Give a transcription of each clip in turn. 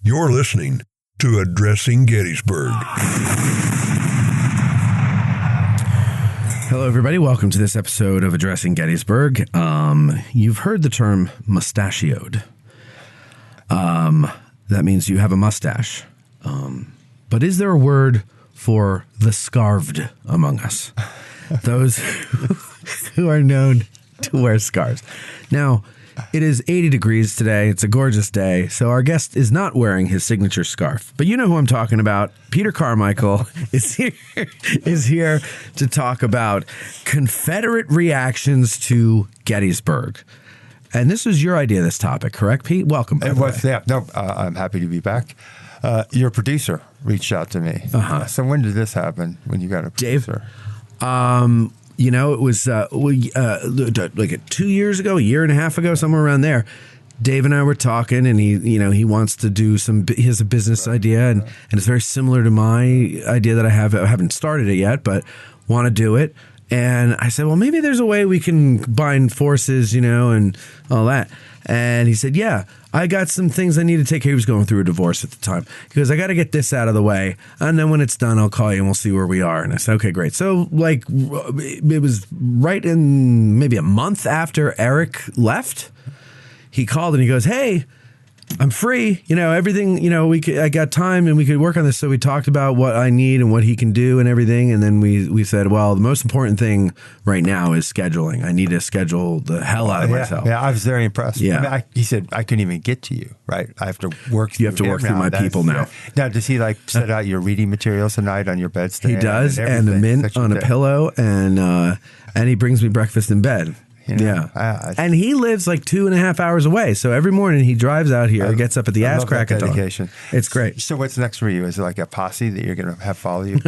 You're listening to Addressing Gettysburg. Hello, everybody. Welcome to this episode of Addressing Gettysburg. You've heard the term mustachioed. That means you have a mustache. But is there a word for the scarved among us? Those who are known to wear scarves. Now, it is 80 degrees today. It's a gorgeous day. So our guest is not wearing his signature scarf. But you know who I'm talking about. Peter Carmichael is here to talk about Confederate reactions to Gettysburg. And this was your idea, this topic, correct, Pete? Welcome. By the way. Yeah, no, I'm happy to be back. Your producer reached out to me. So when did this happen, when you got a producer? Dave? You know, it was like 2 years ago, a year and a half ago, somewhere around there. Dave and I were talking, and he wants to do he has a business idea, and it's very similar to my idea that I have. I haven't started it yet, but want to do it. And I said, well, maybe there's a way we can combine forces, and all that. And he said, yeah, I got some things I need to take care of. He was going through a divorce at the time. He goes, I got to get this out of the way. And then when it's done, I'll call you and we'll see where we are. And I said, okay, great. So it was right in maybe a month after Eric left. He called and he goes, hey, I'm free. Everything, I got time and we could work on this. So we talked about what I need and what he can do and everything. And then we said, well, the most important thing right now is scheduling. I need to schedule the hell out of myself. Yeah, I was very impressed. Yeah. He said, I couldn't even get to you, right? I have to work through You have to work through my people now. Now, does he set out your reading materials tonight on your bedstand? He does, and a mint on a pillow, and he brings me breakfast in bed. Yeah. And he lives like 2.5 hours away. So every morning he drives out here, gets up at the ass crack of dawn. It's great. So what's next for you? Is it like a posse that you're going to have follow you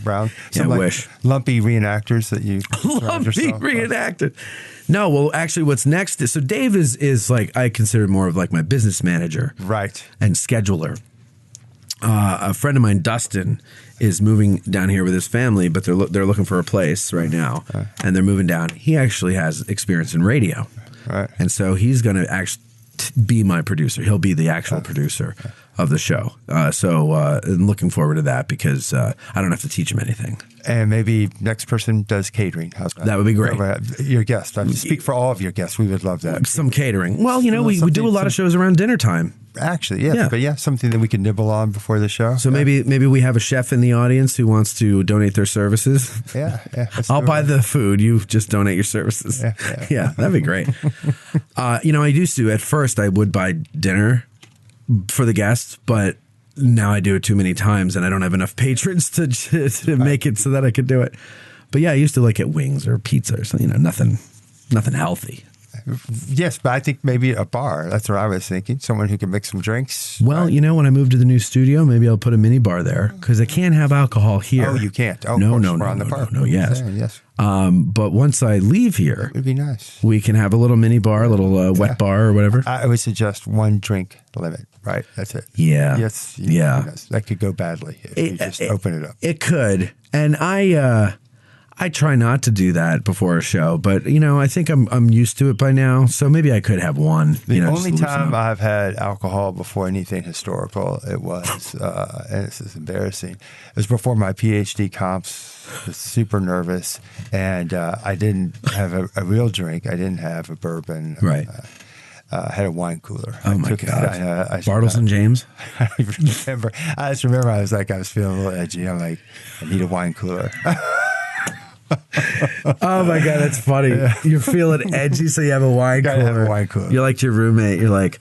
around? I wish. Lumpy reenactors that you Lumpy reenactors. No, well, actually what's next is, so Dave is like, I consider more of like my business manager. Right. And scheduler. A friend of mine, Dustin, is moving down here with his family, but they're looking for a place right now, and they're moving down. He actually has experience in radio, and so he's going to actually be my producer. He'll be the actual producer of the show. So I'm looking forward to that because I don't have to teach him anything. And maybe next person does catering. How's that? That would be great. Your guest. I speak for all of your guests. We would love that. Some catering. Well, we do a lot of shows around dinner time. Actually, yeah. But something that we could nibble on before the show. So maybe we have a chef in the audience who wants to donate their services. Yeah. I'll buy the food. You just donate your services. Yeah, that'd be great. I used to, at first, I would buy dinner for the guests, but now I do it too many times and I don't have enough patrons to make it so that I could do it. But yeah, I used to get wings or pizza or something, nothing healthy. Yes, but I think maybe a bar. That's what I was thinking. Someone who can make some drinks. Well, when I move to the new studio, maybe I'll put a mini bar there because I can't have alcohol here. Oh, you can't? Oh, no, on the park. Yes. Yes. But once I leave here, it would be nice. We can have a little mini bar, a little wet bar or whatever. I would suggest 1 drink limit, right? That's it. Yeah. Yes. That could go badly if you just open it up. It could. And I try not to do that before a show, but I think I'm used to it by now. So maybe I could have one. The only time I've had alcohol before anything historical, it was, and this is embarrassing, it was before my Ph.D. comps. I was super nervous, and I didn't have a real drink. I didn't have a bourbon. Right. I had a wine cooler. Oh, my God. Bartles and James? I just remember I was feeling a little edgy. I'm like, I need a wine cooler. Oh my God, that's funny. You're feeling edgy, so you have a wine cooler. Have a wine cooler. You're like your roommate. You're like,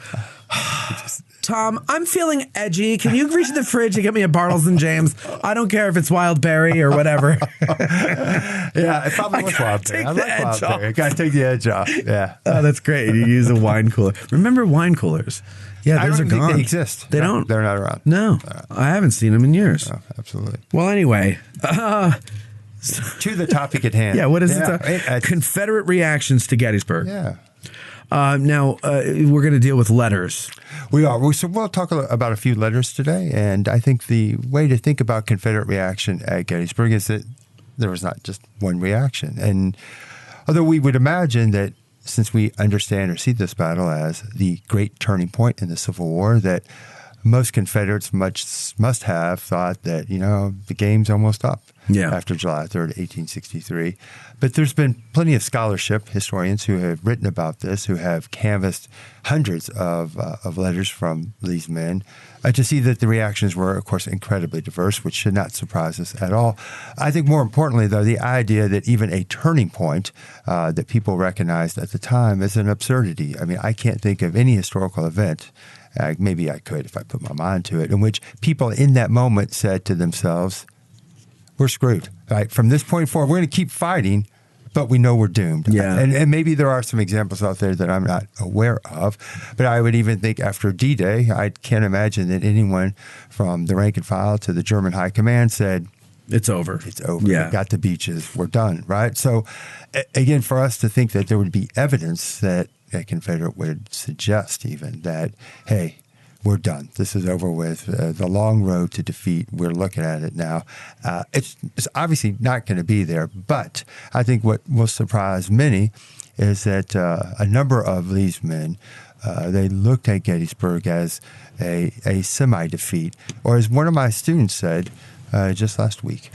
Tom, I'm feeling edgy. Can you reach the fridge and get me a Bartles and James? I don't care if it's wild berry or whatever. Yeah, it probably was wild berry. I like wild berry. You gotta take the edge off. Yeah. Oh, that's great. You use a wine cooler. Remember wine coolers? Yeah, those are gone. They exist. They don't. They're not around. No, I haven't seen them in years. No, absolutely. Well, anyway. To the topic at hand. Yeah, what is it? Confederate reactions to Gettysburg. Yeah. Now, we're going to deal with letters. We are. So we'll talk about a few letters today. And I think the way to think about Confederate reaction at Gettysburg is that there was not just one reaction. And although we would imagine that since we understand or see this battle as the great turning point in the Civil War, that most Confederates must have thought that, the game's almost up after July 3rd, 1863. But there's been plenty of scholarship, historians who have written about this, who have canvassed hundreds of letters from these men to see that the reactions were, of course, incredibly diverse, which should not surprise us at all. I think more importantly, though, the idea that even a turning point that people recognized at the time is an absurdity. I mean, I can't think of any historical event, maybe I could if I put my mind to it, in which people in that moment said to themselves, we're screwed. Right? From this point forward, we're going to keep fighting, but we know we're doomed. Yeah. And maybe there are some examples out there that I'm not aware of, but I would even think after D-Day, I can't imagine that anyone from the rank and file to the German high command said, it's over. It's over. Yeah. We got the beaches. We're done, right? So, again, for us to think that there would be evidence that a Confederate would suggest even that, hey, we're done. This is over with. The long road to defeat, we're looking at it now. It's obviously not going to be there, but I think what will surprise many is that a number of these men, they looked at Gettysburg as a semi-defeat, or as one of my students said just last week,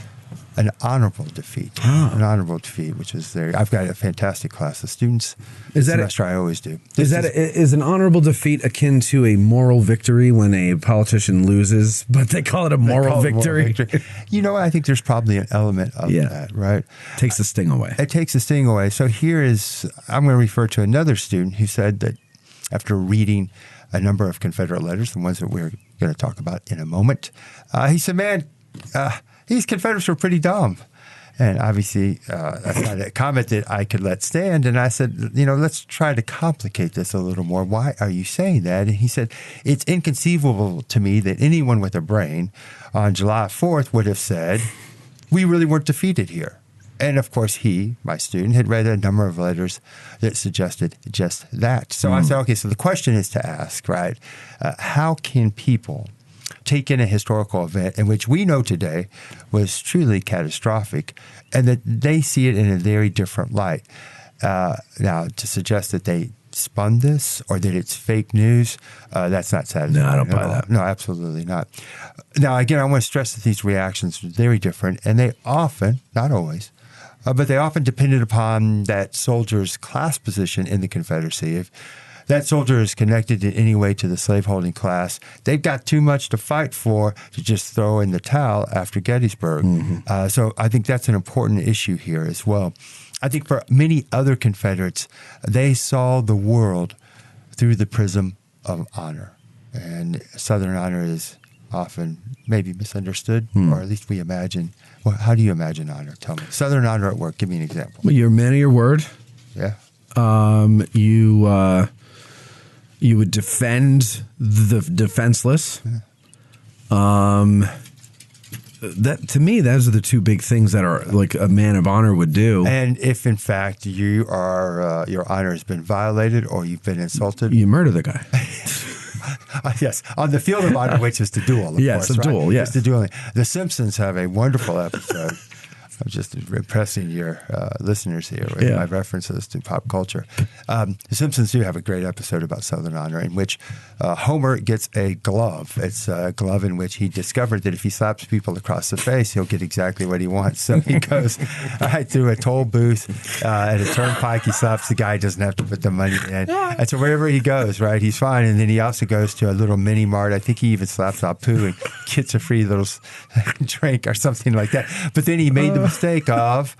an honorable defeat. An honorable defeat, which is there. I've got a fantastic class of students. Is that semester I always do. Is an honorable defeat akin to a moral victory when a politician loses, but they call it a moral victory? I think there's probably an element of that, right? Takes the sting away. It takes the sting away. So I'm going to refer to another student who said that after reading a number of Confederate letters, the ones that we're going to talk about in a moment, he said, man, these Confederates were pretty dumb. And obviously, that's not a comment that I could let stand. And I said, let's try to complicate this a little more. Why are you saying that? And he said, it's inconceivable to me that anyone with a brain on July 4th would have said, we really weren't defeated here. And of course, my student, had read a number of letters that suggested just that. So I said, okay, so the question is to ask, right? How can people take in a historical event in which we know today was truly catastrophic and that they see it in a very different light? Now, to suggest that they spun this or that it's fake news, that's not satisfying. No, I don't buy that. No, absolutely not. Now, again, I want to stress that these reactions are very different, and they often, not always, but they often depended upon that soldier's class position in the Confederacy. If that soldier is connected in any way to the slaveholding class, they've got too much to fight for to just throw in the towel after Gettysburg. So I think that's an important issue here as well. I think for many other Confederates, they saw the world through the prism of honor. And Southern honor is often maybe misunderstood, or at least we imagine. Well, how do you imagine honor? Tell me. Southern honor at work. Give me an example. Well, you're a man of your word. Yeah. You would defend the defenseless. That to me, those are the two big things that are like a man of honor would do. And if in fact you are your honor has been violated or you've been insulted, you murder the guy. Yes, on the field of honor, which is the duel. Of course, it's a duel. Yes, it's the dueling. The Simpsons have a wonderful episode. I'm just impressing your listeners here with my references to pop culture. The Simpsons do have a great episode about Southern honor in which Homer gets a glove. It's a glove in which he discovered that if he slaps people across the face, he'll get exactly what he wants. So he goes through a toll booth at a turnpike. He slaps the guy, doesn't have to put the money in. And so wherever he goes, right, he's fine. And then he also goes to a little mini mart. I think he even slaps Apu and gets a free little drink or something like that. But then he made the mistake of,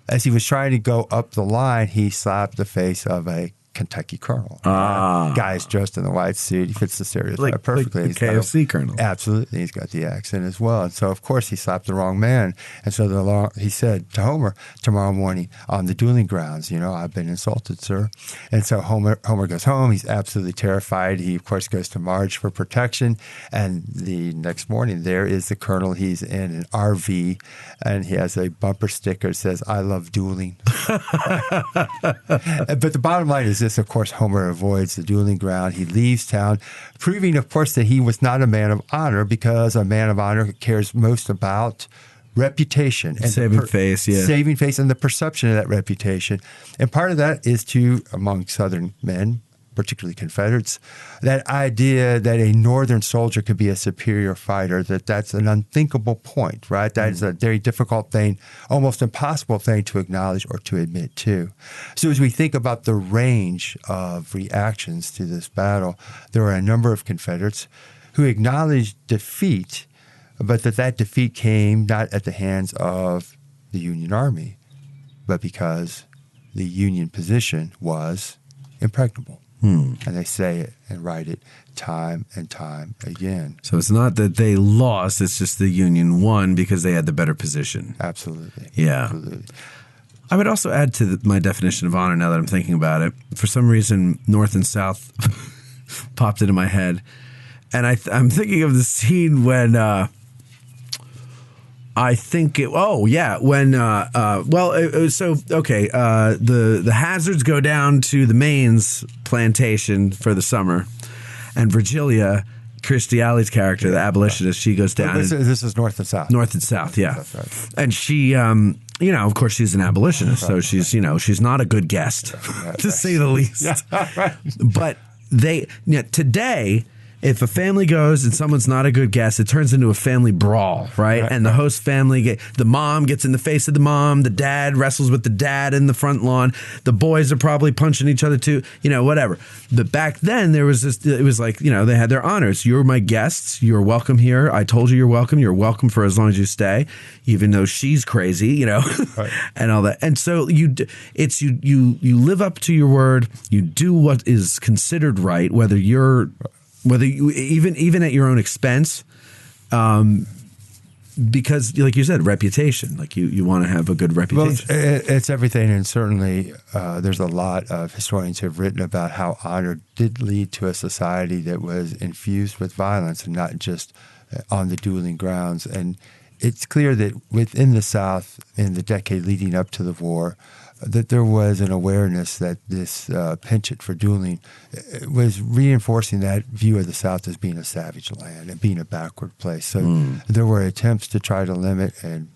as he was trying to go up the line, he slapped the face of a Kentucky colonel. Guy's dressed in the white suit. He fits the stereotype perfectly. Like the KFC colonel. Absolutely. He's got the accent as well. And so, of course, he slapped the wrong man. And so he said to Homer, tomorrow morning on the dueling grounds, I've been insulted, sir. And so Homer goes home. He's absolutely terrified. He, of course, goes to Marge for protection. And the next morning, there is the colonel. He's in an RV, and he has a bumper sticker that says, I love dueling. But the bottom line is this, of course, Homer avoids the dueling ground. He leaves town, proving, of course, that he was not a man of honor, because a man of honor cares most about reputation. And saving face, yeah. Saving face and the perception of that reputation. And part of that is to, among Southern men, particularly Confederates. That idea that a Northern soldier could be a superior fighter, that's an unthinkable point, right? That is a very difficult thing, almost impossible thing to acknowledge or to admit to. So as we think about the range of reactions to this battle, there were a number of Confederates who acknowledged defeat, but that defeat came not at the hands of the Union Army, but because the Union position was impregnable. And they say it and write it time and time again. So it's not that they lost, it's just the Union won because they had the better position. Absolutely. Yeah. Absolutely. I would also add to my definition of honor now that I'm thinking about it. For some reason, North and South popped into my head. And I'm thinking of the scene when the Hazards go down to the Maines plantation for the summer, and Virginia, Kirstie Alley's character, the abolitionist, she goes down. This is North and South. North and South, yeah. That's right. And she, of course, she's an abolitionist, so she's not a good guest, to say the least. Yeah, right. But today, if a family goes and someone's not a good guest, it turns into a family brawl, right? And the host family, the mom gets in the face of the mom, the dad wrestles with the dad in the front lawn, the boys are probably punching each other too, whatever. But back then, there was this, it was like, they had their honors. You're my guests. You're welcome here. I told you you're welcome. You're welcome for as long as you stay, even though she's crazy, and all that. And so you live up to your word. You do what is considered right, whether you even at your own expense, because, like you said, reputation. Like you want to have a good reputation. Well, it's everything, and certainly there's a lot of historians who have written about how honor did lead to a society that was infused with violence and not just on the dueling grounds. And it's clear that within the South, in the decade leading up to the war, that there was an awareness that this penchant for dueling was reinforcing that view of the South as being a savage land and being a backward place. So there were attempts to try to limit and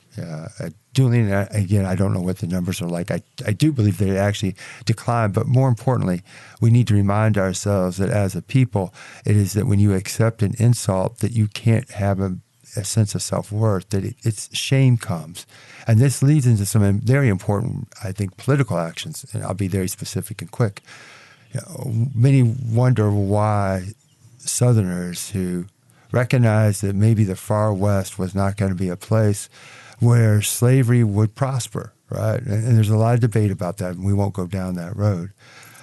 dueling. Again, I don't know what the numbers are like. I do believe that it actually declined. But more importantly, we need to remind ourselves that as a people, it is that when you accept an insult, that you can't have a sense of self-worth, that its shame comes. And this leads into some very important, I think, political actions. And I'll be very specific and quick. Many wonder why Southerners who recognize that maybe the far West was not going to be a place where slavery would prosper, right? And there's a lot of debate about that, and we won't go down that road.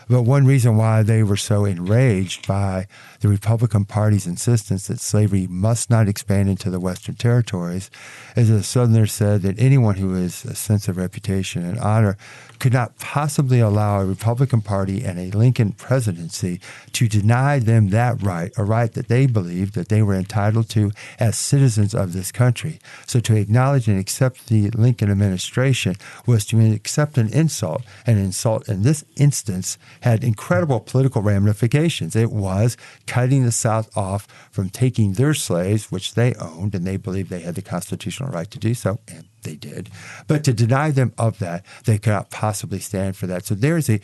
But one reason why they were so enraged by the Republican Party's insistence that slavery must not expand into the Western territories is that the Southerners said that anyone who has a sense of reputation and honor could not possibly allow a Republican Party and a Lincoln presidency to deny them that right, a right that they believed that they were entitled to as citizens of this country. So to acknowledge and accept the Lincoln administration was to accept an insult. An insult in this instance had incredible political ramifications. It was cutting the South off from taking their slaves, which they owned, and they believed they had the constitutional right to do so, and they did. But to deny them of that, they could not possibly stand for that. So there is an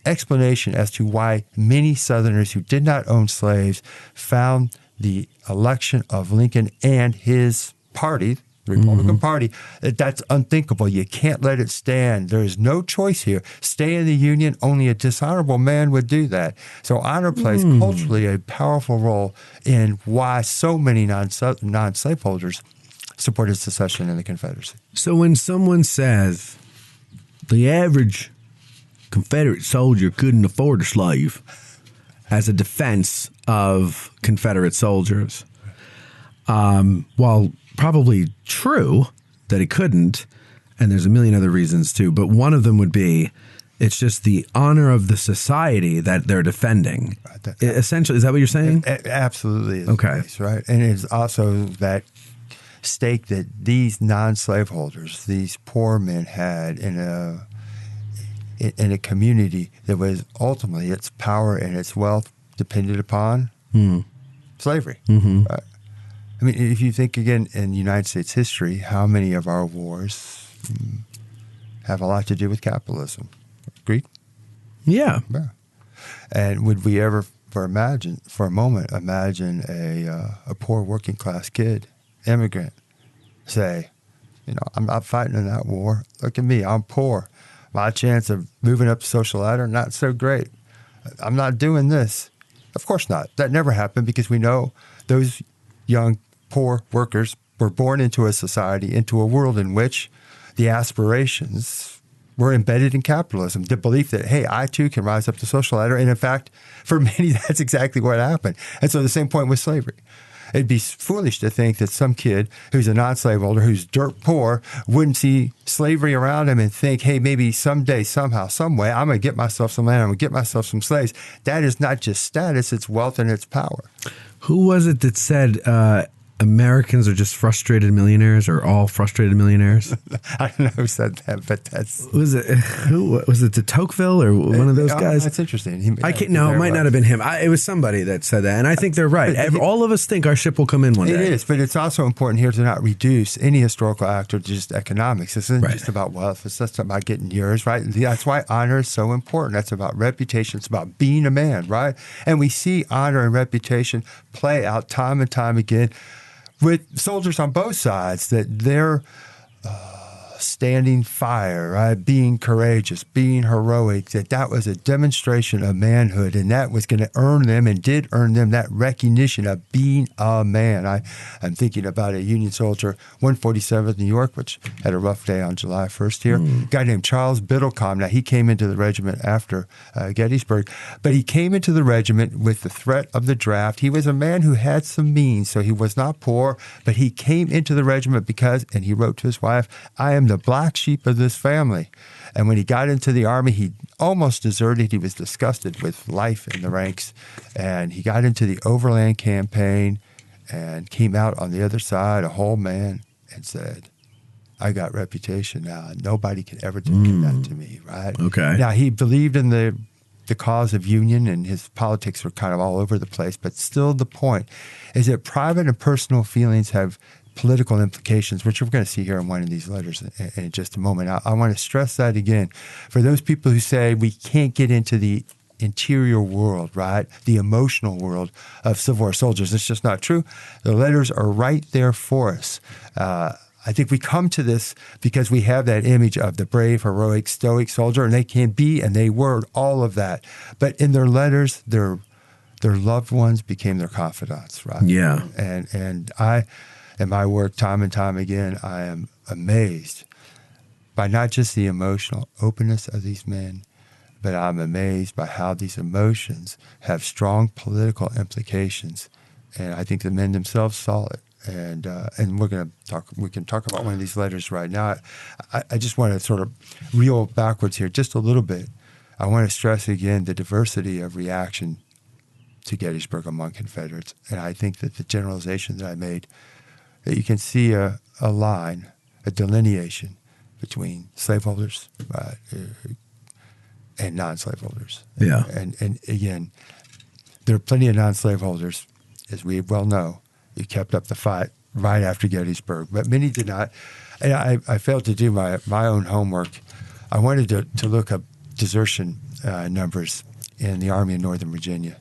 explanation as to why many Southerners who did not own slaves found the election of Lincoln and his party, the Republican Party, that's unthinkable. You can't let it stand. There is no choice here. Stay in the Union. Only a dishonorable man would do that. So honor plays culturally a powerful role in why so many non-slaveholders supported secession in the Confederacy. So when someone says the average Confederate soldier couldn't afford a slave as a defense of Confederate soldiers, while probably true that he couldn't, and there's a million other reasons too, but one of them would be it's just the honor of the society that they're defending. Essentially, is that what you're saying? Absolutely is okay. The case, right? And it's also that stake that these non-slaveholders, these poor men had in a community that was ultimately its power and its wealth depended upon slavery. Right? I mean, if you think again in United States history, how many of our wars have a lot to do with capitalism? Agreed? Yeah. And would we ever, for a moment, imagine a poor working class kid, immigrant, say, I'm not fighting in that war. Look at me, I'm poor. My chance of moving up the social ladder, not so great. I'm not doing this. Of course not. That never happened because we know those young, poor workers were born into a society, into a world in which the aspirations were embedded in capitalism, the belief that, hey, I too can rise up the social ladder. And in fact, for many, that's exactly what happened. And so the same point with slavery. It'd be foolish to think that some kid who's a non-slave holder, who's dirt poor, wouldn't see slavery around him and think, hey, maybe someday, somehow, some way, I'm going to get myself some land, I'm going to get myself some slaves. That is not just status, it's wealth and it's power. Who was it that said Americans are just frustrated millionaires, or all frustrated millionaires? I don't know who said that, but that's... Was it de Tocqueville or one of those guys? That's interesting. It might not have been him. It was somebody that said that, and I think they're right. All of us think our ship will come in one day. It is, but it's also important here to not reduce any historical actor to just economics. This isn't just about wealth. It's just about getting yours, right? That's why honor is so important. That's about reputation. It's about being a man, right? And we see honor and reputation play out time and time again with soldiers on both sides, that they're standing fire, right? Being courageous, being heroic, that was a demonstration of manhood, and that was going to earn them and did earn them that recognition of being a man. I'm thinking about a Union soldier, 147th New York, which had a rough day on July 1st here, a guy named Charles Biddlecombe. Now, he came into the regiment after Gettysburg, but he came into the regiment with the threat of the draft. He was a man who had some means, so he was not poor, but he came into the regiment because, and he wrote to his wife, I am the black sheep of this family. And when he got into the Army, he almost deserted. He was disgusted with life in the ranks. And he got into the Overland Campaign and came out on the other side, a whole man, and said, I got reputation now. Nobody can ever do that to me, right? Okay. Now, he believed in the cause of union, and his politics were kind of all over the place. But still the point is that private and personal feelings have political implications, which we're going to see here in one of these letters in just a moment. I want to stress that again. For those people who say we can't get into the interior world, right, the emotional world of Civil War soldiers, it's just not true. The letters are right there for us. I think we come to this because we have that image of the brave, heroic, stoic soldier, and they can be and they were all of that. But in their letters, their loved ones became their confidants, right? Yeah. And I... in my work, time and time again, I am amazed by not just the emotional openness of these men, but I'm amazed by how these emotions have strong political implications. And I think the men themselves saw it. And we can talk about one of these letters right now. I just want to sort of reel backwards here just a little bit. I want to stress again the diversity of reaction to Gettysburg among Confederates. And I think that the generalization that I made, that you can see a line, a delineation between slaveholders and non-slaveholders. Yeah. And again, there are plenty of non-slaveholders, as we well know, who kept up the fight right after Gettysburg, but many did not. And I failed to do my own homework. I wanted to look up desertion numbers in the Army in Northern Virginia.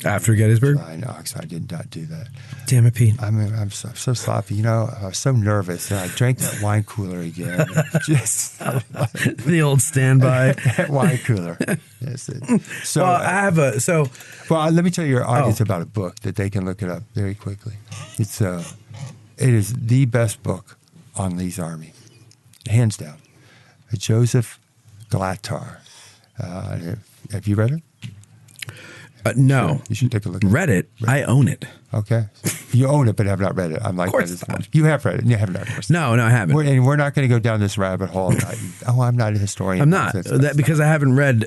After Gettysburg? I know, because I did not do that. Damn it, Pete. I'm so sloppy. I was so nervous. And I drank that wine cooler again. Just the old standby. That wine cooler. Yes. So well, I have a... So, well, let me tell your audience about a book that they can look it up very quickly. It is the best book on Lee's Army, hands down. Joseph Glatar. Have you read it? No. You should take a look at it. Read it. I own it. Okay. You own it, but have not read it. I'm like, of course not. You have read it. You haven't read it. No, I haven't. We're not going to go down this rabbit hole. I'm not a historian. I'm not. Because I haven't read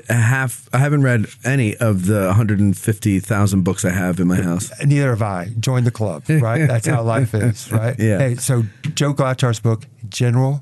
any of the 150,000 books I have in my house. Neither have I. Join the club, right? That's how life is, right? Yeah. Hey, so Joe Glatar's book, General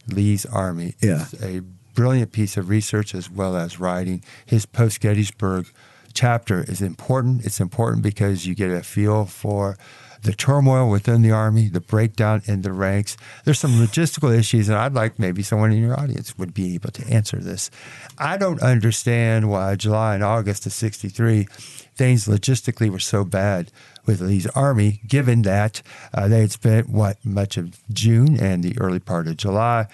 Lee's Army, is a brilliant piece of research as well as writing. His post-Gettysburg chapter is important. It's important because you get a feel for the turmoil within the Army, the breakdown in the ranks. There's some logistical issues, and I'd like maybe someone in your audience would be able to answer this. I don't understand why July and August of 63, things logistically were so bad with Lee's Army, given that they had spent, much of June and the early part of July.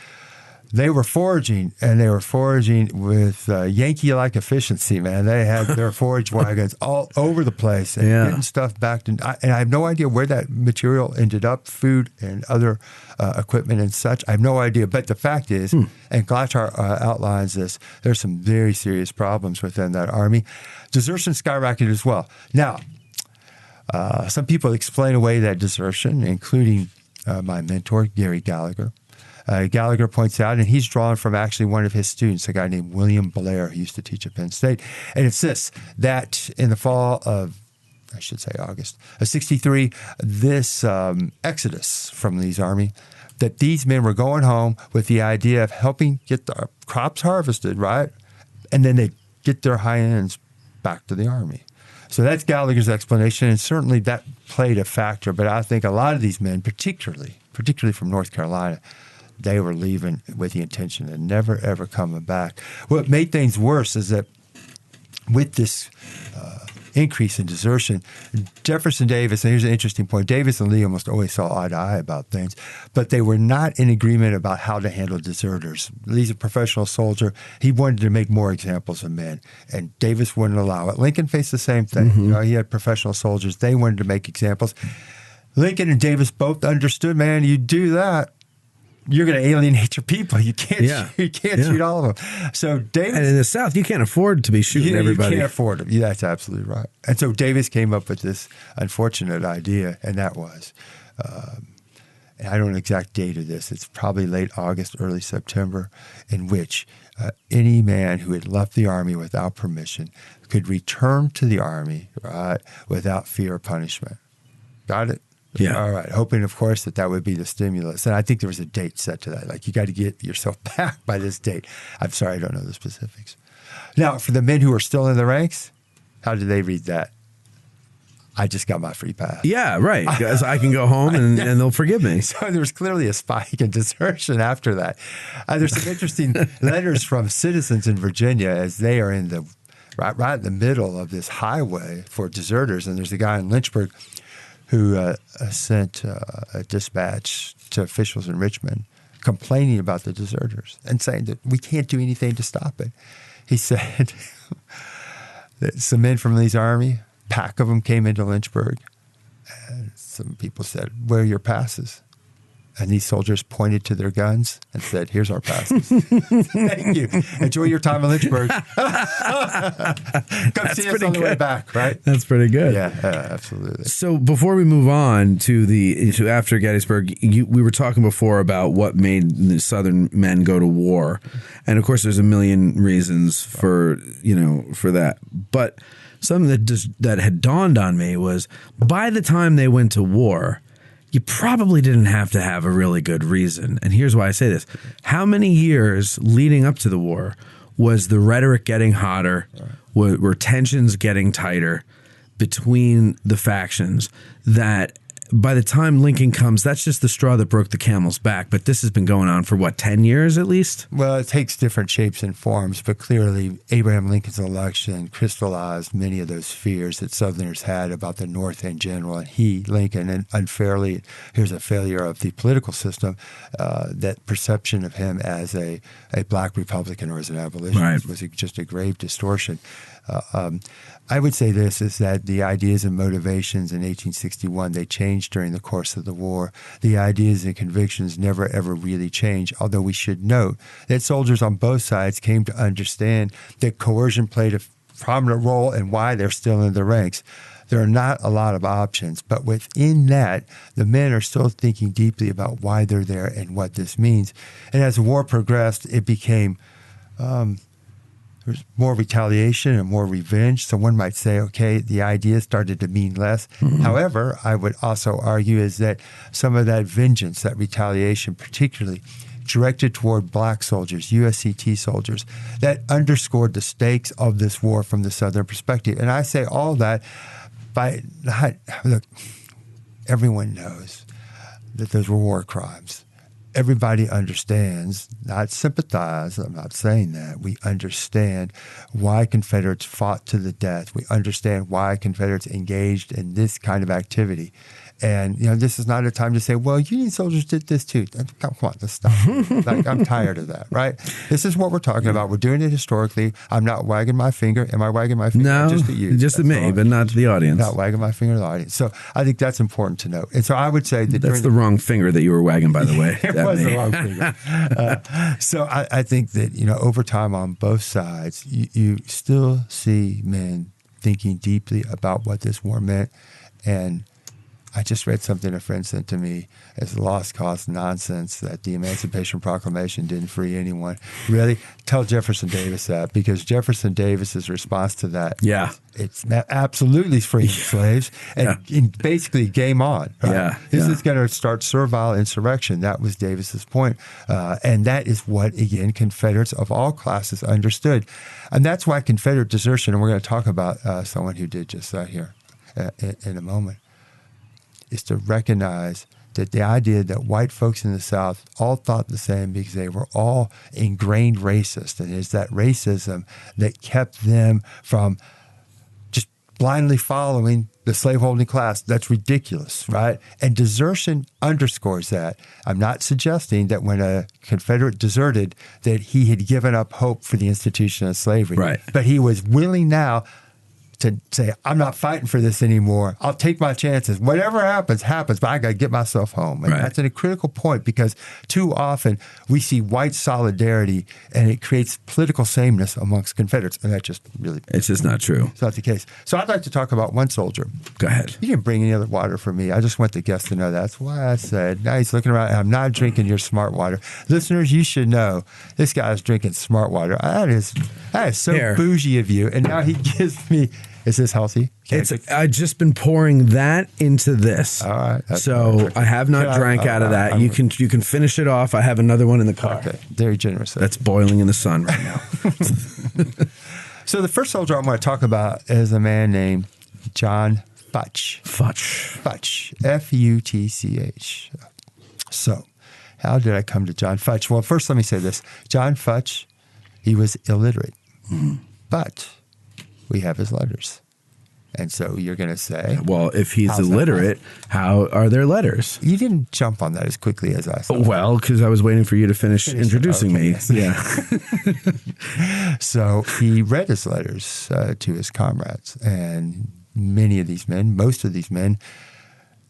They were foraging, and they were foraging with Yankee-like efficiency, man. They had their forage wagons all over the place and getting stuff back. And I have no idea where that material ended up, food and other equipment and such. I have no idea. But the fact is, and Gallagher outlines this, there's some very serious problems within that Army. Desertion skyrocketed as well. Now, some people explain away that desertion, including my mentor, Gary Gallagher. Gallagher points out, and he's drawn from actually one of his students, a guy named William Blair, who used to teach at Penn State. And it's this, that in the fall of, I should say August, of 63, this exodus from Lee's Army, that these men were going home with the idea of helping get the crops harvested, right? And then they get their high ends back to the Army. So that's Gallagher's explanation, and certainly that played a factor. But I think a lot of these men, particularly from North Carolina, they were leaving with the intention of never, ever coming back. What made things worse is that with this increase in desertion, Jefferson Davis, and here's an interesting point, Davis and Lee almost always saw eye to eye about things, but they were not in agreement about how to handle deserters. Lee's a professional soldier. He wanted to make more examples of men, and Davis wouldn't allow it. Lincoln faced the same thing. You know, he had professional soldiers. They wanted to make examples. Lincoln and Davis both understood, man, you do that, you're going to alienate your people. You can't shoot all of them. So Davis, and in the South, you can't afford to be shooting everybody. You can't afford it. Yeah, that's absolutely right. And so Davis came up with this unfortunate idea, and that was, and I don't know the exact date of this. It's probably late August, early September, in which any man who had left the Army without permission could return to the Army, right, without fear of punishment. Got it? Yeah. All right. Hoping, of course, that would be the stimulus. And I think there was a date set to that. Like, you got to get yourself back by this date. I'm sorry, I don't know the specifics. Now, for the men who are still in the ranks, how do they read that? I just got my free pass. Yeah, right. Because I can go home and they'll forgive me. So there was clearly a spike in desertion after that. There's some interesting letters from citizens in Virginia as they are in the right in the middle of this highway for deserters. And there's a guy in Lynchburg who sent a dispatch to officials in Richmond complaining about the deserters and saying that we can't do anything to stop it. He said that some men from Lee's Army, a pack of them came into Lynchburg, and some people said, "Where are your passes?" And these soldiers pointed to their guns and said, "Here's our passes." Thank you. Enjoy your time in Lynchburg. Come see us on the way back, right? That's pretty good. Yeah, absolutely. So before we move on to after Gettysburg, we were talking before about what made the Southern men go to war, and of course, there's a million reasons for that. But something that had dawned on me was by the time they went to war, you probably didn't have to have a really good reason. And here's why I say this. How many years leading up to the war was the rhetoric getting hotter, were tensions getting tighter between the factions, that by the time Lincoln comes, that's just the straw that broke the camel's back. But this has been going on for, 10 years at least? Well, it takes different shapes and forms, but clearly Abraham Lincoln's election crystallized many of those fears that Southerners had about the North in general. And Lincoln, and unfairly, here's a failure of the political system, that perception of him as a black Republican or as an abolitionist was just a grave distortion. I would say this, is that the ideas and motivations in 1861, they changed during the course of the war. The ideas and convictions never, ever really changed, although we should note that soldiers on both sides came to understand that coercion played a prominent role in why they're still in the ranks. There are not a lot of options, but within that, the men are still thinking deeply about why they're there and what this means. And as the war progressed, it became there's more retaliation and more revenge. So one might say, okay, the idea started to mean less. Mm-hmm. However, I would also argue is that some of that vengeance, that retaliation, particularly directed toward black soldiers, USCT soldiers, that underscored the stakes of this war from the Southern perspective. And I say all that by, look, everyone knows that those were war crimes. Everybody understands, not sympathize, I'm not saying that. We understand why Confederates fought to the death. We understand why Confederates engaged in this kind of activity. And, this is not a time to say, well, Union soldiers did this too. Come on, let's stop. I'm tired of that, right? This is what we're talking about. We're doing it historically. I'm not wagging my finger. Am I wagging my finger? No, just at you. Just at me, but not to the audience. Not wagging my finger to the audience. So I think that's important to note. And so I would say that that's the wrong finger that you were wagging, by the way. It was the wrong finger. So I think that, over time on both sides, you still see men thinking deeply about what this war meant. And I just read something a friend sent to me as lost cause nonsense that the Emancipation Proclamation didn't free anyone. Really? Tell Jefferson Davis that, because Jefferson Davis's response to that, it's absolutely freeing slaves and basically game on. Right? This is going to start servile insurrection. That was Davis's point. And that is what, again, Confederates of all classes understood. And that's why Confederate desertion, and we're going to talk about someone who did just that here in a moment, is to recognize that the idea that white folks in the South all thought the same because they were all ingrained racist, and it's that racism that kept them from just blindly following the slaveholding class. That's ridiculous, right? And desertion underscores that. I'm not suggesting that when a Confederate deserted that he had given up hope for the institution of slavery. Right. But he was willing now to say, I'm not fighting for this anymore. I'll take my chances. Whatever happens, but I got to get myself home. And that's a critical point, because too often we see white solidarity and it creates political sameness amongst Confederates. And that just really... It's just not true. It's not the case. So I'd like to talk about one soldier. Go ahead. You didn't bring any other water for me. I just want the guests to know that. That's why I said, now he's looking around, and I'm not drinking your smart water. Listeners, you should know this guy's drinking smart water. That is so bougie of you. And now he gives me... Is this healthy? I've just been pouring that into this. All right. So I have not drank out of that. You can finish it off. I have another one in the car. Okay. Very generous. That's boiling in the sun right now. So the first soldier I want to talk about is a man named John Futch. Futch. F-U-T-C-H. So how did I come to John Futch? Well, first let me say this. John Futch, he was illiterate. Mm-hmm. But... we have his letters. And so you're going to say... well, if he's illiterate, how are there letters? You didn't jump on that as quickly as I thought. Well, because I was waiting for you to finish introducing me. Yeah. So he read his letters to his comrades. And most of these men,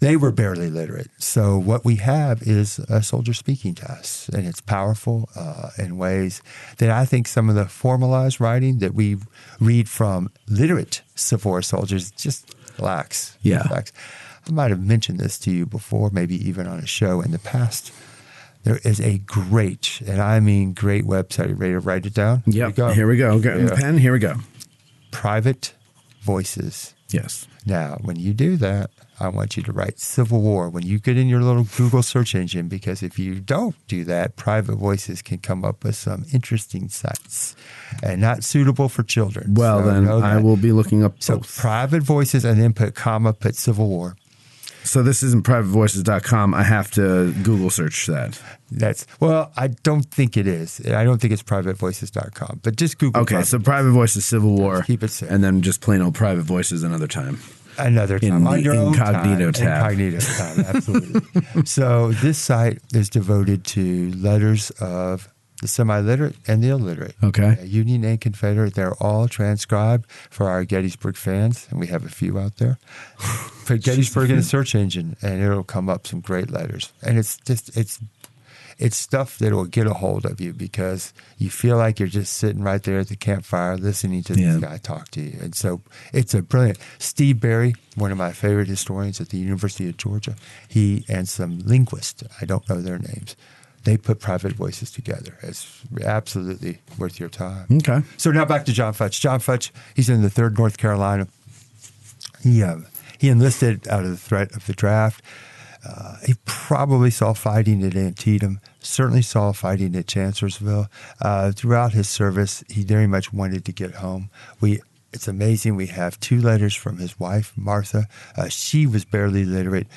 they were barely literate. So what we have is a soldier speaking to us. And it's powerful in ways that I think some of the formalized writing that we read from literate Civil War soldiers just lacks. Yeah. I might have mentioned this to you before, maybe even on a show in the past. There is a great, and I mean great website. You ready to write it down? Yep. Here we go. Pen, here we go. Private Voices. Yes. Now, when you do that, I want you to write Civil War when you get in your little Google search engine, because if you don't do that, Private Voices can come up with some interesting sites and not suitable for children. Well, so then I will be looking up both. So Private Voices, and then put Civil War. So this isn't privatevoices.com. I have to Google search that. I don't think it is. I don't think it's privatevoices.com, but just Google. Okay, so Private Voices Civil War. Keep it safe. And then just plain old Private Voices another time. Another time. On your incognito tab. Incognito tab, absolutely. So this site is devoted to letters of the semi-literate and the illiterate. Okay. Union and Confederate, they're all transcribed for our Gettysburg fans, and we have a few out there. Put Gettysburg in a search engine, and it'll come up some great letters. And it's stuff that will get a hold of you, because you feel like you're just sitting right there at the campfire listening to this guy talk to you. And so it's a brilliant. Steve Berry, one of my favorite historians at the University of Georgia, he and some linguists, I don't know their names, they put Private Voices together. It's absolutely worth your time. Okay. So now back to John Futch. John Futch, he's in the 3rd North Carolina. He enlisted out of the threat of the draft. He probably saw fighting at Antietam, certainly saw fighting at Chancellorsville. Throughout his service, he very much wanted to get home. It's amazing. We have 2 letters from his wife, Martha. She was barely literate.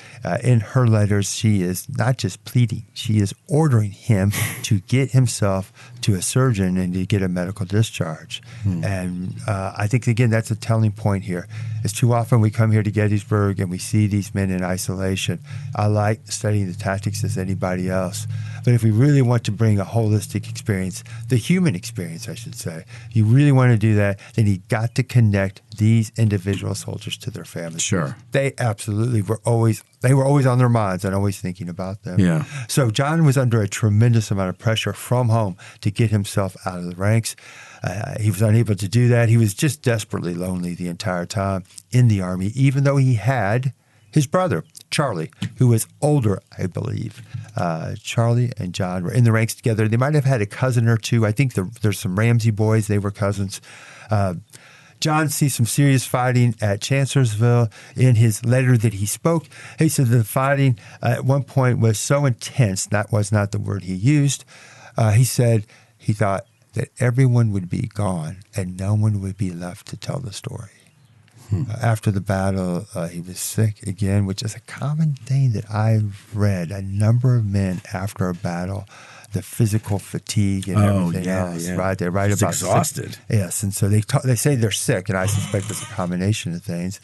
In her letters, she is not just pleading, she is ordering him to get himself to a surgeon and to get a medical discharge. And I think, again, that's a telling point here. It's too often we come here to Gettysburg and we see these men in isolation. I like studying the tactics as anybody else. But if we really want to bring a holistic experience, the human experience, I should say, you really want to do that, then you got to connect these individual soldiers to their families. Sure. They absolutely were always on their minds and always thinking about them. Yeah. So John was under a tremendous amount of pressure from home to get himself out of the ranks. He was unable to do that. He was just desperately lonely the entire time in the Army, even though he had his brother, Charlie, who was older, I believe. Charlie and John were in the ranks together. They might have had a cousin or two. I think there's some Ramsey boys. They were cousins. John sees some serious fighting at Chancellorsville. In his letter that he spoke, he said the fighting at one point was so intense, that was not the word he used. He said he thought that everyone would be gone and no one would be left to tell the story. After the battle, he was sick again, which is a common thing that I've read. A number of men after a battle, the physical fatigue and everything else, right? They write about exhausted. Yes, and so they say they're sick, and I suspect it's a combination of things.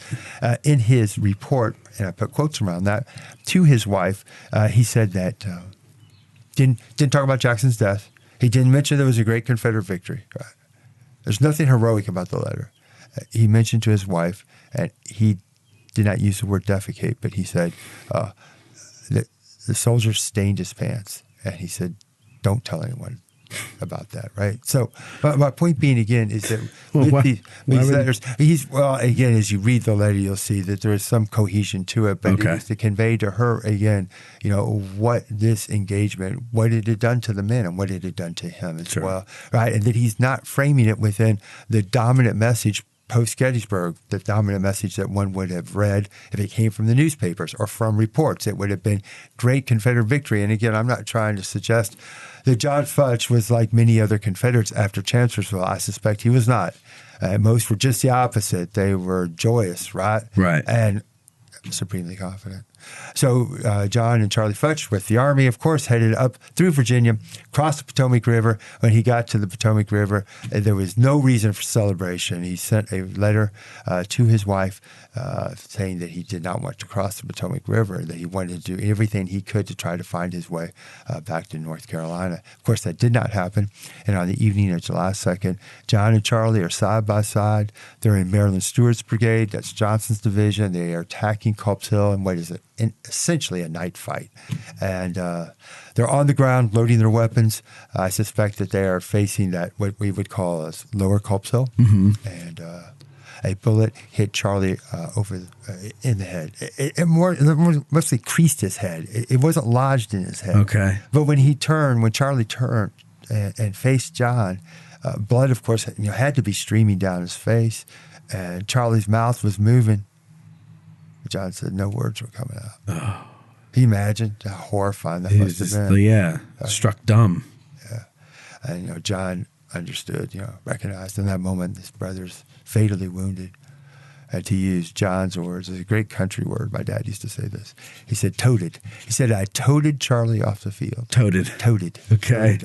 In his report, and I put quotes around that, to his wife, he said that didn't talk about Jackson's death. He didn't mention there was a great Confederate victory. Right? There's nothing heroic about the letter. He mentioned to his wife, and he did not use the word defecate, but he said that the soldier stained his pants. And he said, don't tell anyone about that, right? So my point being, again, is that with these letters, again, as you read the letter, you'll see that there is some cohesion to it, but it is to convey to her, again, what this engagement, what it had done to the men and what it had done to him as well, right? And that he's not framing it within the dominant message post-Gettysburg, the dominant message that one would have read if it came from the newspapers or from reports. It would have been great Confederate victory. And again, I'm not trying to suggest that John Futch was like many other Confederates after Chancellorsville. I suspect he was not. Most were just the opposite. They were joyous, right? Right. And supremely confident. So John and Charlie Futch with the Army, of course, headed up through Virginia, crossed the Potomac River. When he got to the Potomac River, there was no reason for celebration. He sent a letter to his wife saying that he did not want to cross the Potomac River, that he wanted to do everything he could to try to find his way back to North Carolina. Of course, that did not happen. And on the evening of July 2nd, John and Charlie are side by side. They're in Maryland Stewart's brigade. That's Johnson's division. They are attacking Culp's Hill. And what is it? Essentially a night fight. And they're on the ground loading their weapons. I suspect that they are facing that, what we would call as lower Culp's Hill. And a bullet hit Charlie in the head. It mostly creased his head. It wasn't lodged in his head. Okay. But when Charlie turned and faced John, blood, of course, had to be streaming down his face. And Charlie's mouth was moving. John said no words were coming out. Oh. Can you imagine how horrifying that must have been? Yeah, struck dumb. Yeah. And, John understood, recognized in that moment his brother's fatally wounded. And to use John's words, it's a great country word. My dad used to say this. He said, toted. He said, I toted Charlie off the field. Toted. Okay.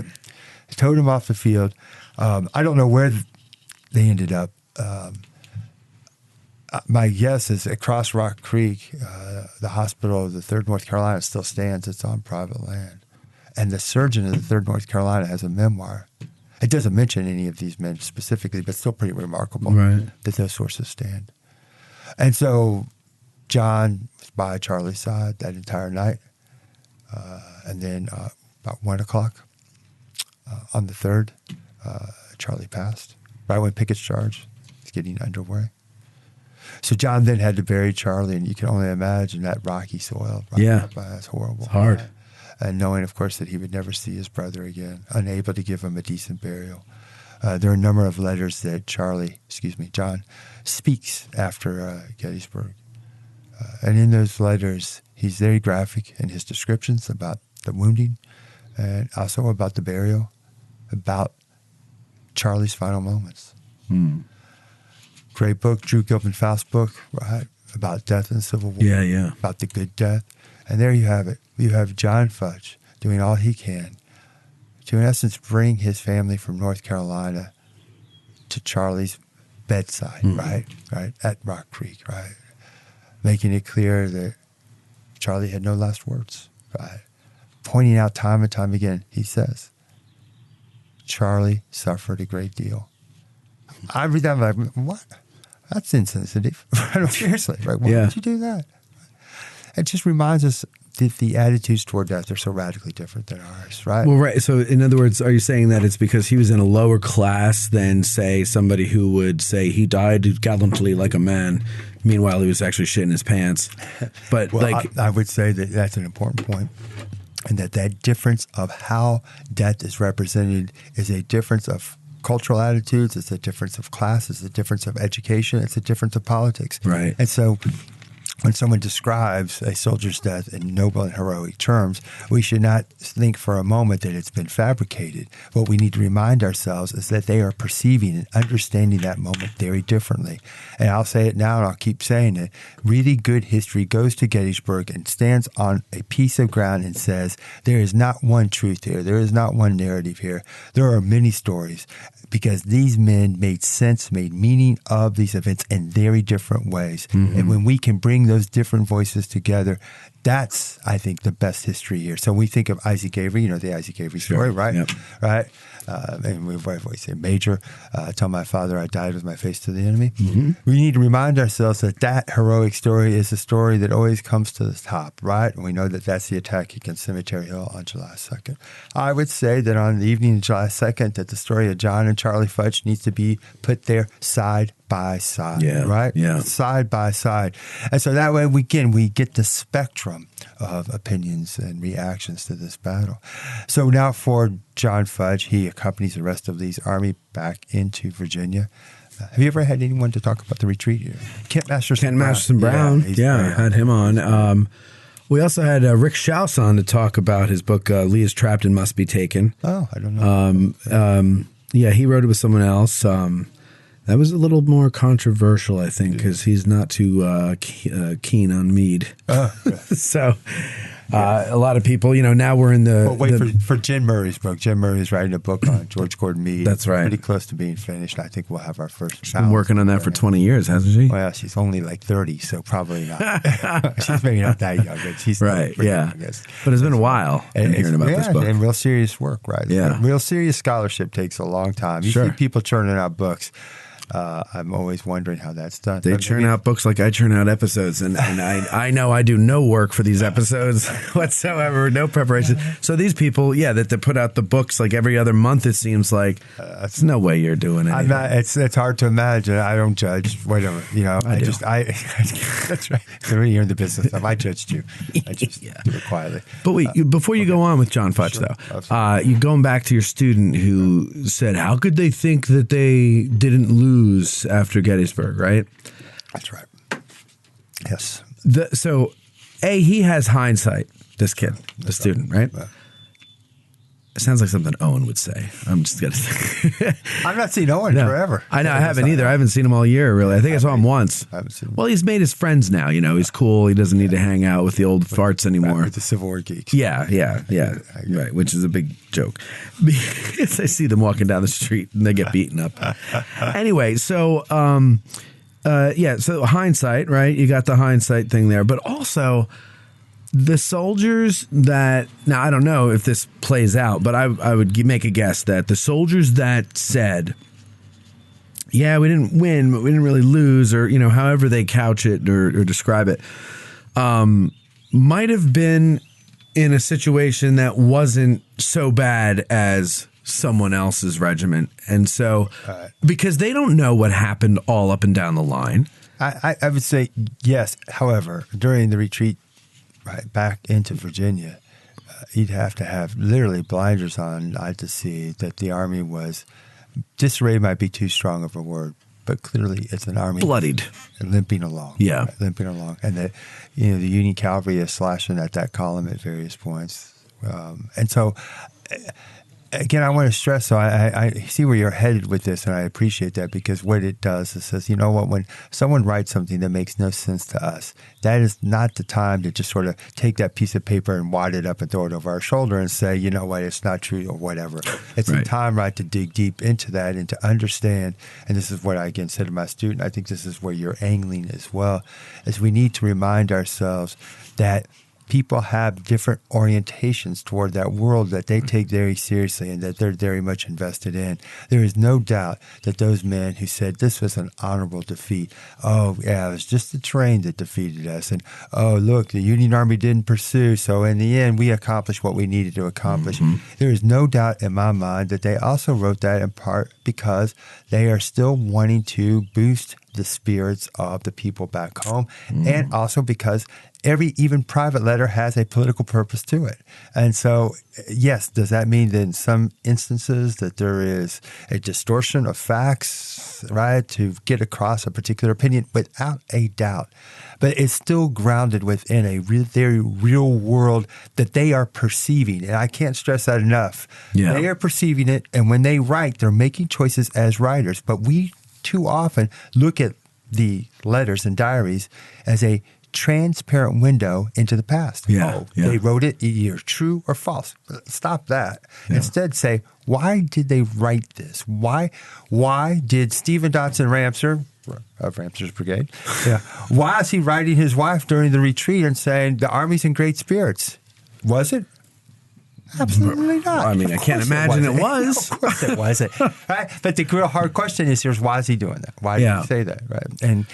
Towed him off the field. I don't know where they ended up. My guess is across Rock Creek, the hospital of the 3rd North Carolina still stands. It's on private land. And the surgeon of the 3rd North Carolina has a memoir. It doesn't mention any of these men specifically, but still pretty remarkable that those sources stand. And so John was by Charlie's side that entire night. And then about 1 o'clock on the 3rd, Charlie passed. Right when Pickett's charge was getting underway. So John then had to bury Charlie, and you can only imagine that rocky soil. That's horrible. It's hard. And knowing, of course, that he would never see his brother again, unable to give him a decent burial. There are a number of letters that John speaks after Gettysburg. And in those letters, he's very graphic in his descriptions about the wounding and also about the burial, about Charlie's final moments. Great book, Drew Gilpin Faust's book, right? About death in the Civil War. Yeah. About the good death. And there you have it. You have John Futch doing all he can to, in essence, bring his family from North Carolina to Charlie's bedside, right, at Rock Creek, right, making it clear that Charlie had no last words, right, pointing out time and time again, he says, Charlie suffered a great deal. I read that, I'm like, what? That's insensitive. Seriously, right? Why would you do that? It just reminds us that the attitudes toward death are so radically different than ours, right? Well, right. So, in other words, are you saying that it's because he was in a lower class than, say, somebody who would say he died gallantly like a man, meanwhile he was actually shitting his pants? But well, I would say that that's an important point, and that difference of how death is represented is a difference of cultural attitudes, it's a difference of class, it's a difference of education, it's a difference of politics. Right. And so when someone describes a soldier's death in noble and heroic terms, we should not think for a moment that it's been fabricated. What we need to remind ourselves is that they are perceiving and understanding that moment very differently. And I'll say it now and I'll keep saying it. Really good history goes to Gettysburg and stands on a piece of ground and says, there is not one truth here. There is not one narrative here. There are many stories, because these men made sense, made meaning of these events in very different ways. And when we can bring those different voices together, that's, I think, the best history here. So when we think of Isaac Avery, the Isaac Avery story, right? Yep. Right? And we always say, Major, tell my father I died with my face to the enemy. We need to remind ourselves that heroic story is a story that always comes to the top, right? And we know that that's the attack against Cemetery Hill on July 2nd. I would say that on the evening of July 2nd, that the story of John and Charlie Futch needs to be put there side by side, right? Yeah. Side by side. And so that way, we get the spectrum of opinions and reactions to this battle. So now for John Futch, he accompanies the rest of Lee's army back into Virginia. Have you ever had anyone to talk about the retreat here? Kent Masterson Brown. Yeah, had him on. We also had Rick Schaus on to talk about his book, Lee is Trapped and Must Be Taken. Oh, I don't know. Yeah, he wrote it with someone else. That was a little more controversial, I think, because he's not too keen on mead. So a lot of people, now we're in the... Well, wait for Jen Murray's book. Jen Murray's writing a book on George Gordon Mead. That's right. Pretty close to being finished. I think we'll have our first... She's been working on that for 20 years, hasn't she? Well, she's only like 30, so probably not. She's maybe not that young, but she's... Right, yeah. But it's been a while hearing about this book. And real serious work, right? Yeah. Real serious scholarship takes a long time. You see people churning out books. I'm always wondering how that's done. They churn out books like I churn out episodes, and I know I do no work for these episodes whatsoever, no preparation. So these people, that they put out the books like every other month, it seems like. There's no way you're doing it. It's hard to imagine. I don't judge. Whatever, that's right. You're in the business. I judged you. I just do it quietly. But wait, before you go on with John Futch, though, you're going back to your student who said, how could they think that they didn't lose after Gettysburg, right? That's right. Yes. So, he has hindsight, this kid, the student, right? It sounds like something Owen would say. I'm just going to say. I've not seen Owen forever. I know, I haven't either. I haven't seen him all year, really. I think I saw him once. I haven't seen him. Well, he's made his friends now. He's cool. He doesn't need to hang out with the old farts anymore. With the Civil War geeks. Yeah. Right, which is a big joke. Because I see them walking down the street and they get beaten up. Anyway, so, so hindsight, right? You got the hindsight thing there. But also... the soldiers that, now I don't know if this plays out, but I would make a guess that the soldiers that said, we didn't win, but we didn't really lose, or, however they couch it or describe it, might have been in a situation that wasn't so bad as someone else's regiment. And so, because they don't know what happened all up and down the line. I would say yes. However, during the retreat, back into Virginia, you'd have to have literally blinders on to see that the army was, disarray might be too strong of a word, but clearly it's an army bloodied and limping along. Yeah. Limping along. And that, the Union cavalry is slashing at that column at various points. And so again, I want to stress, so I see where you're headed with this, and I appreciate that, because what it does is says, you know what, when someone writes something that makes no sense to us, that is not the time to just sort of take that piece of paper and wad it up and throw it over our shoulder and say, you know what, it's not true or whatever. It's the time, right, to dig deep into that and to understand, and this is what I, again, said to my student, I think this is where you're angling as well, is we need to remind ourselves that people have different orientations toward that world that they take very seriously and that they're very much invested in. There is no doubt that those men who said this was an honorable defeat, oh, yeah, it was just the terrain that defeated us, and oh, look, the Union Army didn't pursue, so in the end, we accomplished what we needed to accomplish. There is no doubt in my mind that they also wrote that in part because they are still wanting to boost the spirits of the people back home, and also because every even private letter has a political purpose to it. And so, yes, does that mean that in some instances that there is a distortion of facts, right, to get across a particular opinion? Without a doubt. But it's still grounded within a very real world that they are perceiving. And I can't stress that enough. Yeah. They are perceiving it, and when they write, they're making choices as writers. But we too often look at the letters and diaries as a transparent window into the past. They wrote it either true or false. Stop that. Instead say, why did they write this? Why did Stephen Dotson Ramseur of Ramseur's Brigade, why is he writing his wife during the retreat and saying the Army's in great spirits? Was it? Absolutely not. I mean, I can't imagine it was. Of course it wasn't. Right? But the real hard question is, why is he doing that? Why did he say that? Right? And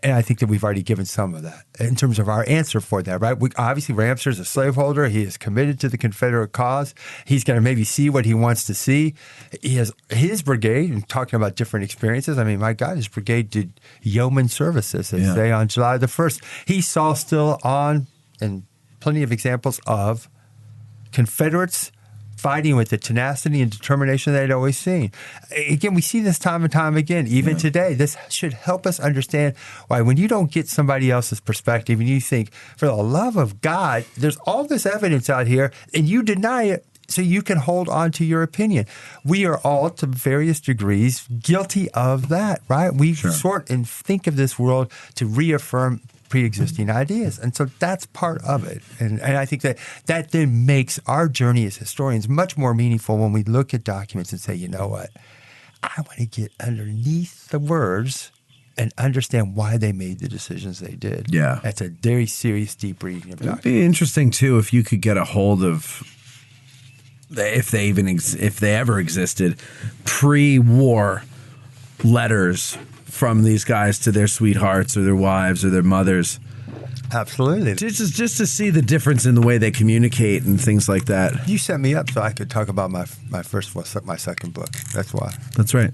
I think that we've already given some of that in terms of our answer for that, right? Obviously, Ramseur is a slaveholder. He is committed to the Confederate cause. He's going to maybe see what he wants to see. He has his brigade, and talking about different experiences. I mean, my God, his brigade did yeoman services, they say, on July the 1st. He saw still on, and plenty of examples of, Confederates fighting with the tenacity and determination they'd always seen. Again, we see this time and time again, even today. This should help us understand why when you don't get somebody else's perspective and you think, for the love of God, there's all this evidence out here and you deny it so you can hold on to your opinion. We are all, to various degrees, guilty of that, right? We sort and think of this world to reaffirm pre-existing ideas. And so that's part of it. And I think that then makes our journey as historians much more meaningful when we look at documents and say, you know what, I want to get underneath the words and understand why they made the decisions they did. Yeah. That's a very serious, deep reading of documents. It'd be interesting, too, if you could get a hold of, if they ever existed, pre-war letters from these guys to their sweethearts or their wives or their mothers. Absolutely. Just to see the difference in the way they communicate and things like that. You set me up so I could talk about my second book. That's why. That's right.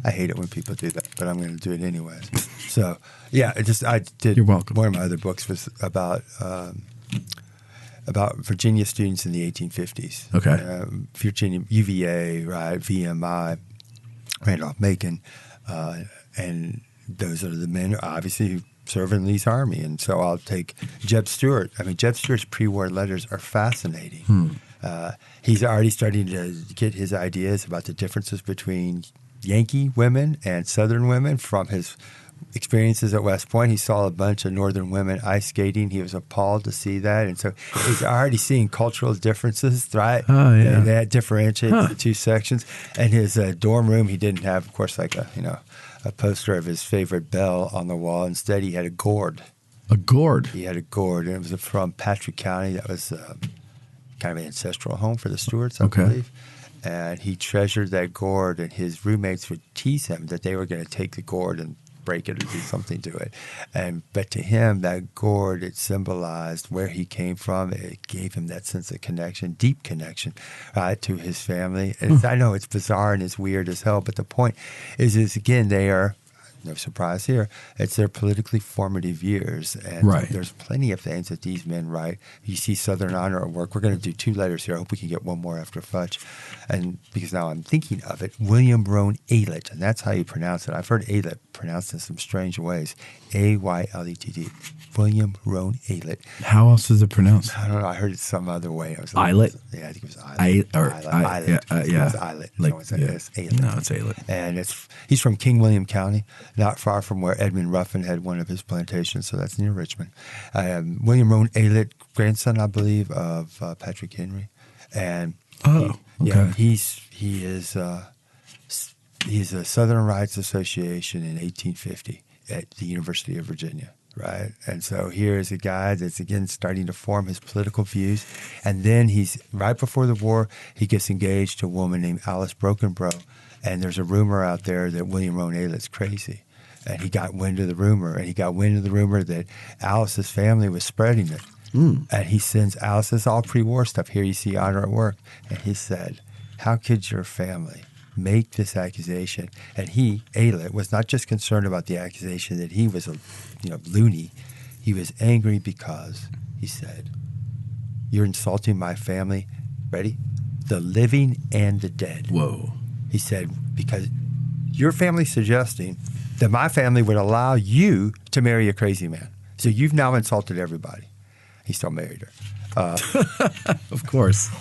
I hate it when people do that, but I'm going to do it anyways. So, yeah, I did. You're welcome. One of my other books was about Virginia students in the 1850s. Okay. Virginia, UVA, right, VMI, Randolph-Macon, and those are the men, obviously, who serve in Lee's Army. And so I'll take Jeb Stuart. I mean, Jeb Stuart's pre-war letters are fascinating. He's already starting to get his ideas about the differences between Yankee women and Southern women from his experiences at West Point. He saw a bunch of Northern women ice skating. He was appalled to see that. And so he's already seeing cultural differences, right? Oh, yeah. And that differentiates the two sections. And his dorm room, he didn't have, of course, like a poster of his favorite belle on the wall. Instead, he had a gourd. A gourd? He had a gourd. And it was from Patrick County. That was kind of an ancestral home for the Stuarts, I believe. And he treasured that gourd, and his roommates would tease him that they were going to take the gourd and break it or do something to it. But to him, that gourd, it symbolized where he came from. It gave him that sense of connection, deep connection, to his family. And I know it's bizarre and it's weird as hell, but the point is again, they are, no surprise here, it's their politically formative years. And there's plenty of things that these men write. You see Southern Honor at work. We're going to do 2 letters here. I hope we can get one more after Futch. And because now I'm thinking of it, William Rone AIT, and that's how you pronounce it. I've heard AIT pronounced in some strange ways. A-Y-L-E-T-T. William Rone AIT. How else is it pronounced? I don't know. I heard it some other way. Islet? Yeah, I think it was Islet. Islet. Yeah. It's Islet. Like, No, it's Ailet. No, it's Ailet. And he's from King William County, not far from where Edmund Ruffin had one of his plantations, so that's near Richmond. William Rone AIT, grandson, I believe, of Patrick Henry. And he's a Southern Rights Association in 1850 at the University of Virginia. Right. And so here is a guy that's, again, starting to form his political views. And then right before the war, he gets engaged to a woman named Alice Brokenborough. And there's a rumor out there that William Rone AIT's crazy. And he got wind of the rumor. And he got wind of the rumor that Alice's family was spreading it. And he sends Alice, this is all pre-war stuff. Here you see Honor at Work. And he said, how could your family make this accusation? And he, AIT, was not just concerned about the accusation that he was a loony. He was angry because, he said, you're insulting my family. Ready? The living and the dead. Whoa. He said, because your family's suggesting that my family would allow you to marry a crazy man. So you've now insulted everybody. He still married her. Of course,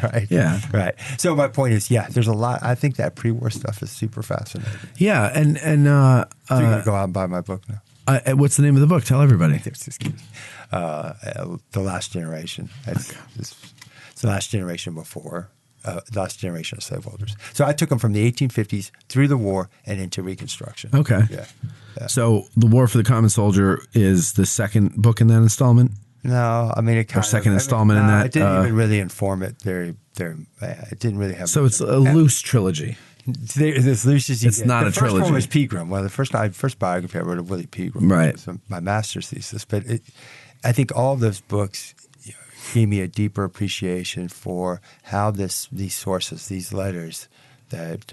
right? Yeah, right. So my point is, there's a lot. I think that pre-war stuff is super fascinating. Yeah, and so you're gonna go out and buy my book now. What's the name of the book? Tell everybody. The Last Generation. It's the last generation before. The last generation of slaveholders. So I took them from the 1850s through the war and into Reconstruction. Okay. Yeah. So the War for the Common Soldier is the second book in that installment. No, I mean, installment in that. It didn't even really inform it. It didn't really have. So it's a loose trilogy. As loose as you it's get. not a trilogy. The first one was Pegram. Well, the first biography I wrote of Willie Pegram. Right. It was my master's thesis. But I think all of those books gave me a deeper appreciation for how these sources, these letters, that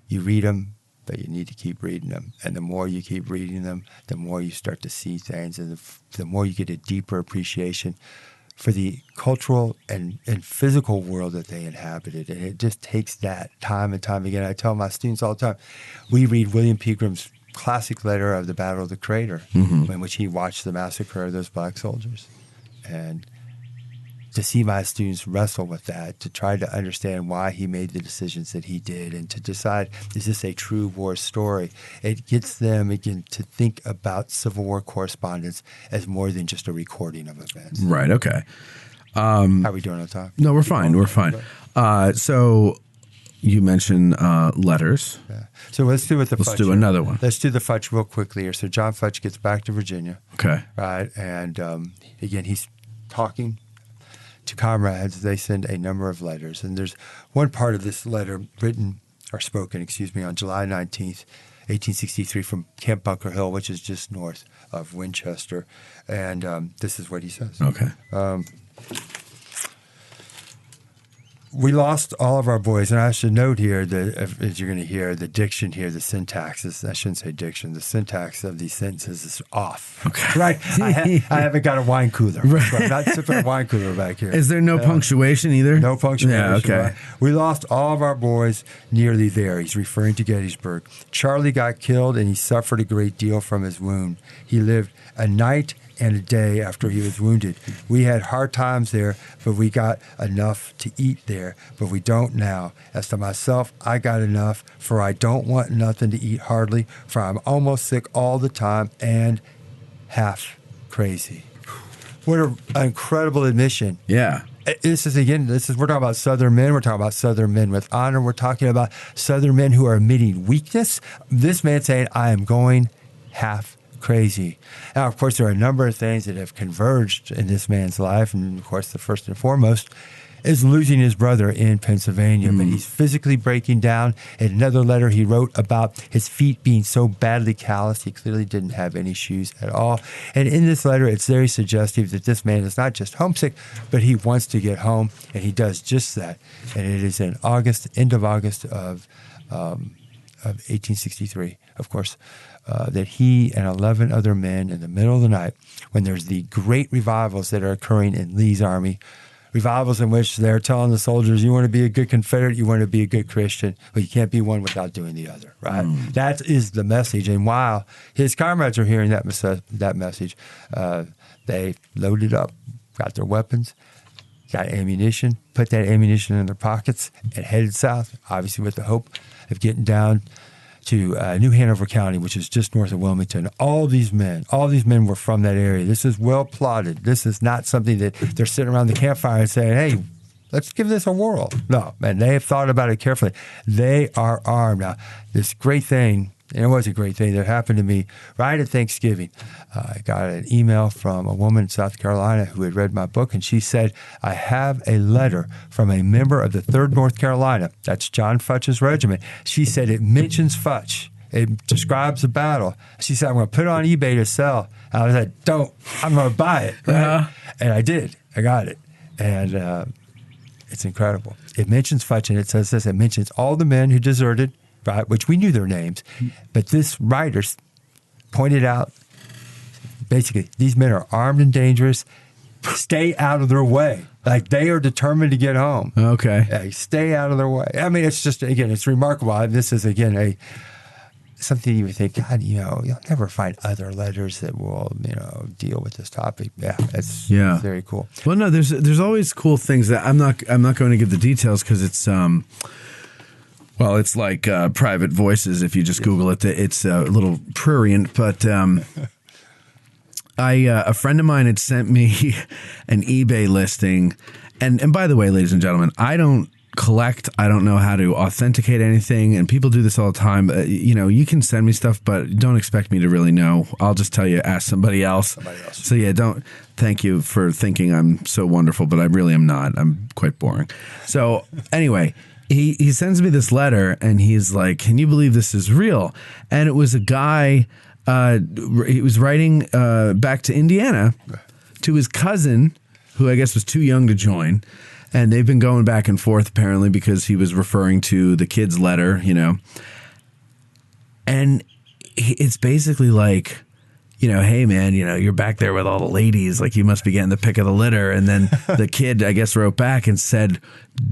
you read them, but you need to keep reading them. And the more you keep reading them, the more you start to see things, and the more you get a deeper appreciation for the cultural and physical world that they inhabited. And it just takes that time and time again. I tell my students all the time, we read William Pegram's classic letter of the Battle of the Crater, in which he watched the massacre of those black soldiers. And to see my students wrestle with that, to try to understand why he made the decisions that he did, and to decide, is this a true war story? It gets them, again, to think about Civil War correspondence as more than just a recording of events. Right, okay. How are we doing on time? No, we're fine. We're fine. So you mentioned letters. Yeah. So let's do Futch. Let's do another one. Let's do the Futch real quickly here. So John Futch gets back to Virginia. Okay. Right, and again, he's talking to comrades. They send a number of letters. And there's one part of this letter spoken on July 19th, 1863 from Camp Bunker Hill, which is just north of Winchester. And this is what he says. Okay. We lost all of our boys, and I should note here that, as you're going to hear, the diction here, the syntax I shouldn't say diction, the syntax of these sentences is off. Okay. Right? I haven't got a wine cooler. Right. So I'm not sipping a wine cooler back here. Is there no punctuation either? No punctuation. Yeah, okay. Right? We lost all of our boys nearly there. He's referring to Gettysburg. Charlie got killed, and he suffered a great deal from his wound. He lived a night and a day after he was wounded. We had hard times there, but we got enough to eat there, but we don't now. As to myself, I got enough, for I don't want nothing to eat hardly, for I'm almost sick all the time and half crazy. What an incredible admission. Yeah. We're talking about Southern men. We're talking about Southern men with honor. We're talking about Southern men who are admitting weakness. This man saying, I am going half crazy. Now, of course, there are a number of things that have converged in this man's life. And, of course, the first and foremost is losing his brother in Pennsylvania. But he's physically breaking down. In another letter, he wrote about his feet being so badly calloused, he clearly didn't have any shoes at all. And in this letter, it's very suggestive that this man is not just homesick, but he wants to get home, and he does just that. And it is in end of August of 1863, of course, that he and 11 other men in the middle of the night, when there's the great revivals that are occurring in Lee's army, revivals in which they're telling the soldiers, you want to be a good Confederate, you want to be a good Christian, but you can't be one without doing the other, right? That is the message. And while his comrades are hearing that message, they loaded up, got their weapons, got ammunition, put that ammunition in their pockets, and headed south, obviously with the hope of getting down to New Hanover County, which is just north of Wilmington. All these men were from that area. This is well plotted. This is not something that they're sitting around the campfire and saying, hey, let's give this a whirl. No, man, they have thought about it carefully. They are armed. Now, this great thing, and it was a great thing that happened to me right at Thanksgiving. I got an email from a woman in South Carolina who had read my book, and she said, I have a letter from a member of the 3rd North Carolina. That's John Futch's regiment. She said it mentions Futch. It describes the battle. She said, I'm going to put it on eBay to sell. And I was like, don't. I'm going to buy it. Right? And I did. I got it. And it's incredible. It mentions Futch, and it says this. It mentions all the men who deserted, right, which we knew their names, but this writer pointed out, basically, these men are armed and dangerous. Stay out of their way. Like, they are determined to get home. Okay. Stay out of their way. I mean, it's just, again, it's remarkable. This is, again, something you would think, God, you'll never find other letters that will, deal with this topic. Yeah, it's very cool. Well, no, there's always cool things that I'm not going to give the details because it's well, it's like Private Voices. If you just Google it, it's a little prurient. But a friend of mine had sent me an eBay listing. And by the way, ladies and gentlemen, I don't collect. I don't know how to authenticate anything. And people do this all the time. You can send me stuff, but don't expect me to really know. I'll just tell you, ask somebody else. So yeah, thank you for thinking I'm so wonderful, but I really am not. I'm quite boring. So anyway, He sends me this letter, and he's like, can you believe this is real? And it was a guy, he was writing back to Indiana to his cousin, who I guess was too young to join. And they've been going back and forth, apparently, because he was referring to the kid's letter, And it's basically like, hey, man, you're back there with all the ladies. Like, you must be getting the pick of the litter. And then the kid, I guess, wrote back and said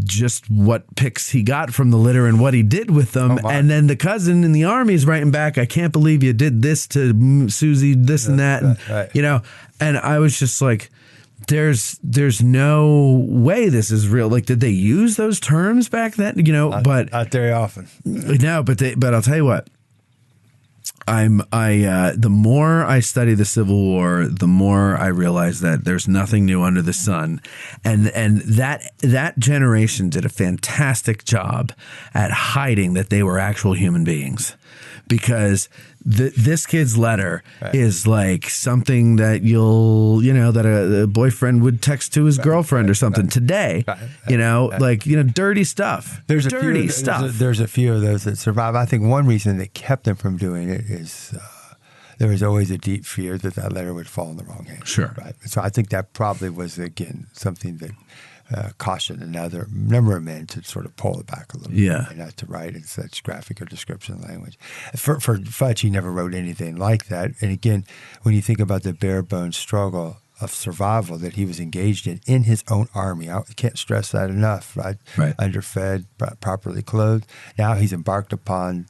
just what picks he got from the litter and what he did with them. And then the cousin in the army is writing back, I can't believe you did this to Susie, this and that. And, and I was just like, there's no way this is real. Like, did they use those terms back then? But not very often. No, but I'll tell you what. The more I study the Civil War, the more I realize that there's nothing new under the sun, and that generation did a fantastic job at hiding that they were actual human beings, because this kid's letter is like something that that a boyfriend would text to his girlfriend or something today. Dirty stuff. There's a few of those that survive. I think one reason that kept them from doing it is there was always a deep fear that letter would fall in the wrong hands. Sure. Right. So I think that probably was, again, something that cautioned another number of men to sort of pull it back a little bit, and not to write in such graphic or description language. For Futch, he never wrote anything like that. And again, when you think about the bare bones struggle of survival that he was engaged in his own army, I can't stress that enough, right? Underfed, properly clothed. Now he's embarked upon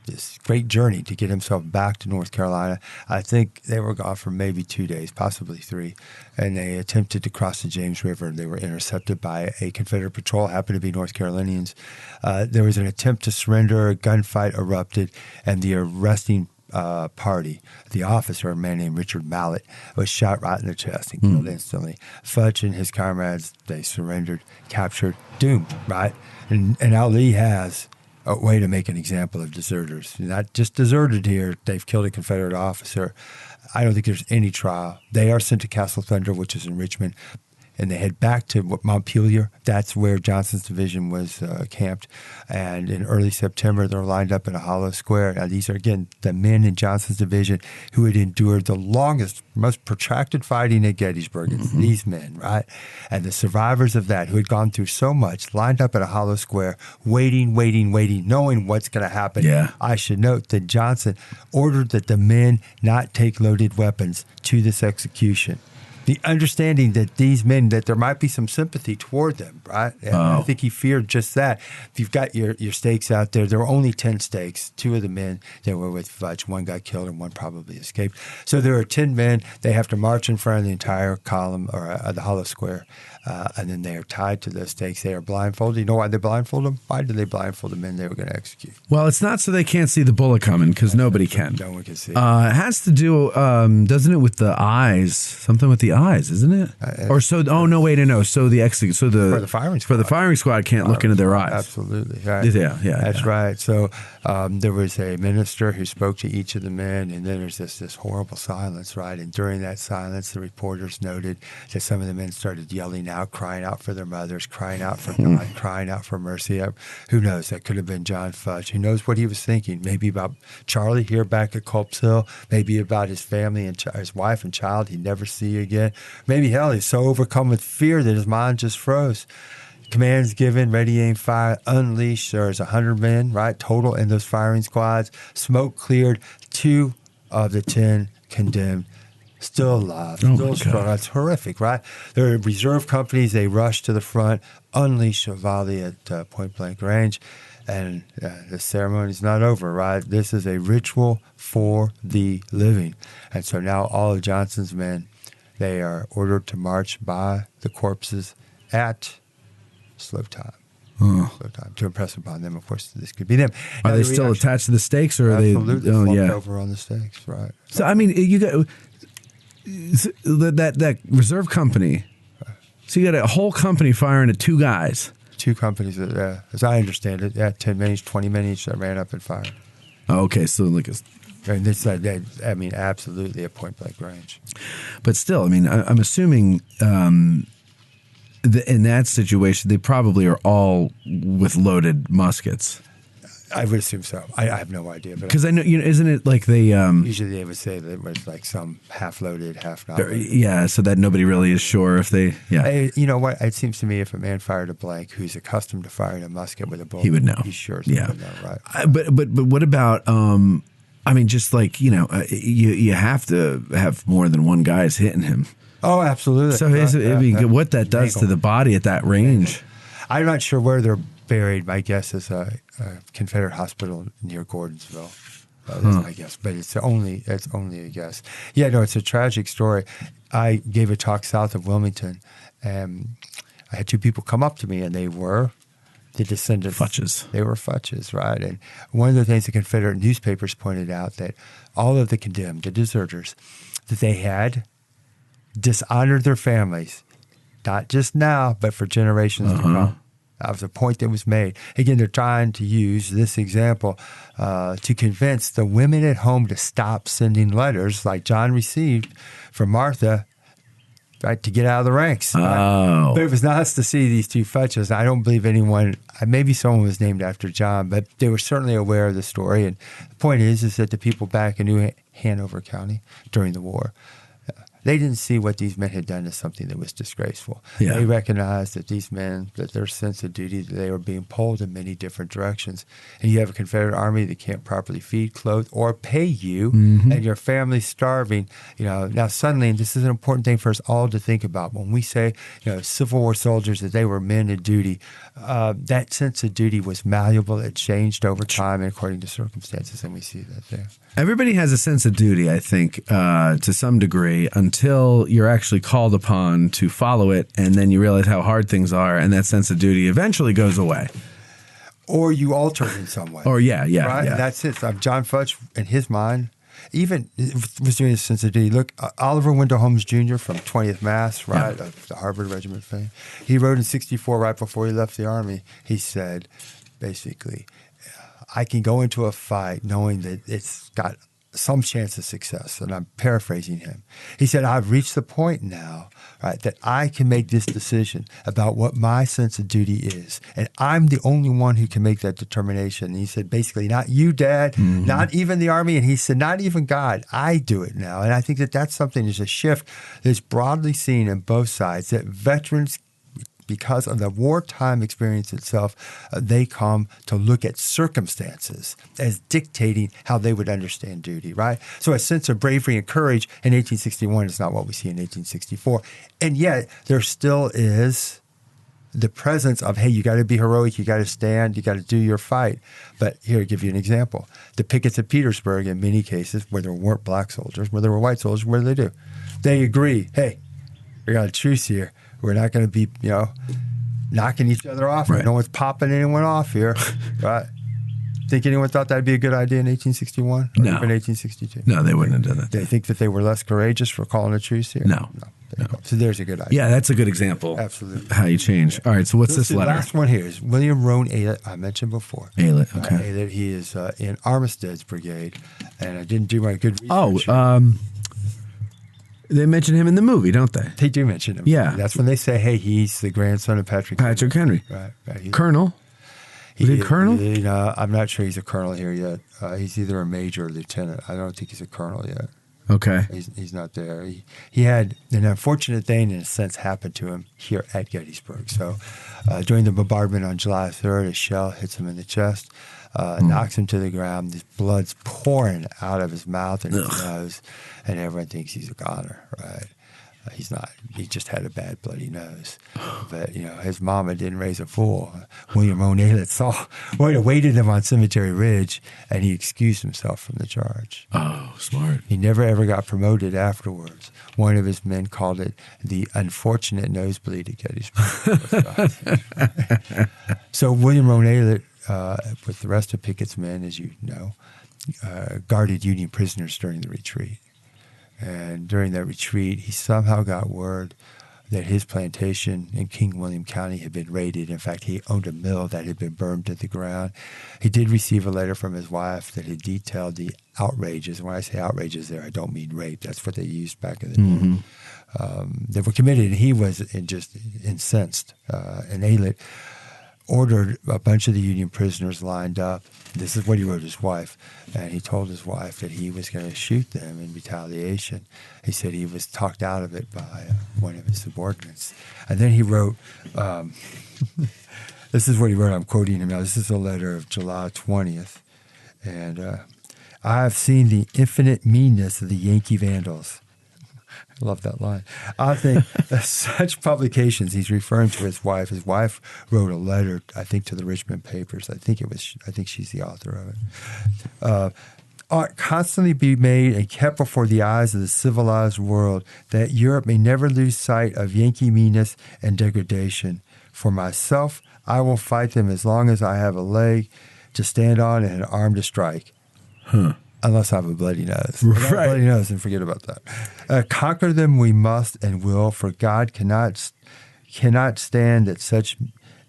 this great journey to get himself back to North Carolina. I think they were gone for maybe 2 days, possibly 3, and they attempted to cross the James River. They were intercepted by a Confederate patrol, happened to be North Carolinians. There was an attempt to surrender, a gunfight erupted, and the arresting party, the officer, a man named Richard Mallett, was shot right in the chest and killed instantly. Futch and his comrades, they surrendered, captured, doomed, right? And now Lee has a way to make an example of deserters. Not just deserted here, they've killed a Confederate officer. I don't think there's any trial. They are sent to Castle Thunder, which is in Richmond, and they head back to Montpelier. That's where Johnson's division was camped. And in early September, they're lined up in a hollow square. Now, these are, again, the men in Johnson's division who had endured the longest, most protracted fighting at Gettysburg. It's these men, right? And the survivors of that, who had gone through so much, lined up in a hollow square, waiting, knowing what's going to happen. Yeah. I should note that Johnson ordered that the men not take loaded weapons to this execution. the understanding that these men, that there might be some sympathy toward them, right? And I think he feared just that. If you've got your stakes out there were only 10 stakes. 2 of the men that were with Futch, one got killed and one probably escaped. So there are 10 men. They have to march in front of the entire column or the hollow square, and then they are tied to those stakes. They are blindfolded. You know why they blindfold them? Why did they blindfold the men they were going to execute? Well, it's not so they can't see the bullet coming, because nobody can. No one can see. It has to do, doesn't it, with the eyes? Something with the eyes, isn't it? Or so? Oh no, wait, no. So the for the firing squad can't look into their eyes. Absolutely, right. Yeah, that's right. So there was a minister who spoke to each of the men, and then there's this horrible silence, right? And during that silence, the reporters noted that some of the men started yelling out, crying out for their mothers, crying out for God, crying out for mercy. Who knows? That could have been John Futch. Who knows what he was thinking? Maybe about Charlie here back at Culp's Hill. Maybe about his family and his wife and child he'd never see again. Maybe, hell, he's so overcome with fear that his mind just froze. Commands given, ready, aim, fire, unleash. There's 100 men, right, total in those firing squads. Smoke cleared. 2 of the 10 condemned. Still alive, still strong. That's horrific, right? There are reserve companies. They rush to the front, unleash a volley at point-blank range, and the ceremony's not over, right? This is a ritual for the living. And so now all of Johnson's men, they are ordered to march by the corpses at slow time. Slow time to impress upon them. Of course, this could be them. Are they still attached to the stakes, or are they? Absolutely, over on the stakes, right? So I mean, you got that reserve company. So you got a whole company firing at 2 guys. 2 companies, as I understand it, 10 men each, 20 men each that ran up and fired. Oh, okay, so like and this, I mean, absolutely at point blank range. But still, I mean, I'm assuming in that situation, they probably are all with loaded muskets. I would assume so. I have no idea, because I know, isn't it like they usually they would say that it was like some half loaded, half not loaded. Yeah, so that nobody really is sure if they. Yeah, you know what? It seems to me if a man fired a blank who's accustomed to firing a musket with a bullet, he would know. He sure would know, right? But what about? I mean, just like you have to have more than one guy's hitting him. Oh, absolutely. So what that does to the body at that range. I'm not sure where they're buried. My guess is a Confederate hospital near Gordonsville. That's my guess, but it's only a guess. Yeah, no, it's a tragic story. I gave a talk south of Wilmington, and I had 2 people come up to me, and they were the descendants. Futches. They were Futches, right? And one of the things the Confederate newspapers pointed out that all of the condemned, the deserters, that they had dishonored their families, not just now, but for generations to come. That was a point that was made. Again, they're trying to use this example to convince the women at home to stop sending letters like John received from Martha, right, to get out of the ranks. Right? But it was nice to see these 2 Futches. I don't believe anyone, maybe someone was named after John, but they were certainly aware of the story. And the point is that the people back in New Hanover County during the war, they didn't see what these men had done as something that was disgraceful. Yeah. They recognized that these men, that their sense of duty, that they were being pulled in many different directions. And you have a Confederate army that can't properly feed, clothe, or pay you, and your family's starving. Now suddenly, and this is an important thing for us all to think about, when we say, Civil War soldiers, that they were men of duty, that sense of duty was malleable. It changed over time and according to circumstances, and we see that there. Everybody has a sense of duty, I think, to some degree, until you're actually called upon to follow it, and then you realize how hard things are, and that sense of duty eventually goes away. Or you alter it in some way. Or, yeah. Right? Yeah. And that's it. John Futch, in his mind, even was doing a sense of duty. Look, Oliver Wendell Holmes Jr. from 20th Mass, right, of the Harvard Regiment fame, he wrote in 1964, right before he left the Army, he said, basically, I can go into a fight knowing that it's got some chance of success. And I'm paraphrasing him. He said, I've reached the point now, right, that I can make this decision about what my sense of duty is. And I'm the only one who can make that determination. And he said, basically, not you, Dad, not even the Army. And he said, not even God. I do it now. And I think that that's something, there's a shift that's broadly seen in both sides, that veterans because of the wartime experience itself, they come to look at circumstances as dictating how they would understand duty, right? So a sense of bravery and courage in 1861 is not what we see in 1864. And yet there still is the presence of, hey, you got to be heroic, you got to stand, you got to do your fight. But here, I'll give you an example. The pickets at Petersburg, in many cases, where there weren't black soldiers, where there were white soldiers, what do? They agree, hey, we got a truce here. We're not going to be, knocking each other off. Right. No one's popping anyone off here. Right? Think anyone thought that'd be a good idea in 1861 or no. even 1862? No, they wouldn't have done that. They think that they were less courageous for calling a truce here? No. So there's a good idea. Yeah, that's a good example. Absolutely. How you change. All right, so what's this letter? The last one here is William Rone AIT, I mentioned before. AIT, okay. AIT, he is in Armistead's brigade, and I didn't do my good research. They mention him in the movie, don't they? They do mention him. Yeah. That's when they say, hey, he's the grandson of Patrick Henry. Right. Colonel? Is he colonel? I'm not sure he's a colonel here yet. He's either a major or lieutenant. I don't think he's a colonel yet. Okay. He's not there. He had an unfortunate thing, in a sense, happen to him here at Gettysburg. So during the bombardment on July 3rd, a shell hits him in the chest, knocks him to the ground. His blood's pouring out of his mouth and his nose, and everyone thinks he's a goner, right? He's not. He just had a bad bloody nose. But, his mama didn't raise a fool. William Rone AIT waited him on Cemetery Ridge, and he excused himself from the charge. Oh, smart. He never, ever got promoted afterwards. One of his men called it the unfortunate nosebleed at Gettysburg. So William Rone AIT, with the rest of Pickett's men, as you know, guarded Union prisoners during the retreat. And during that retreat, he somehow got word that his plantation in King William County had been raided. In fact, he owned a mill that had been burned to the ground. He did receive a letter from his wife that had detailed the outrages. When I say outrages there, I don't mean rape. That's what they used back in the day. They were committed, and he was just incensed. And AIT ordered a bunch of the Union prisoners lined up. This is what he wrote his wife. And he told his wife that he was going to shoot them in retaliation. He said he was talked out of it by one of his subordinates. And then he wrote, this is what he wrote. I'm quoting him now. This is a letter of July 20th. And I have seen the infinite meanness of the Yankee vandals. I love that line. I think such publications, he's referring to his wife. His wife wrote a letter, I think, to the Richmond papers. I think she's the author of it. Ought constantly be made and kept before the eyes of the civilized world, that Europe may never lose sight of Yankee meanness and degradation. For myself, I will fight them as long as I have a leg to stand on and an arm to strike. Unless I have a bloody nose. Right. If I have a bloody nose, then forget about that. Conquer them we must and will, for God cannot stand that such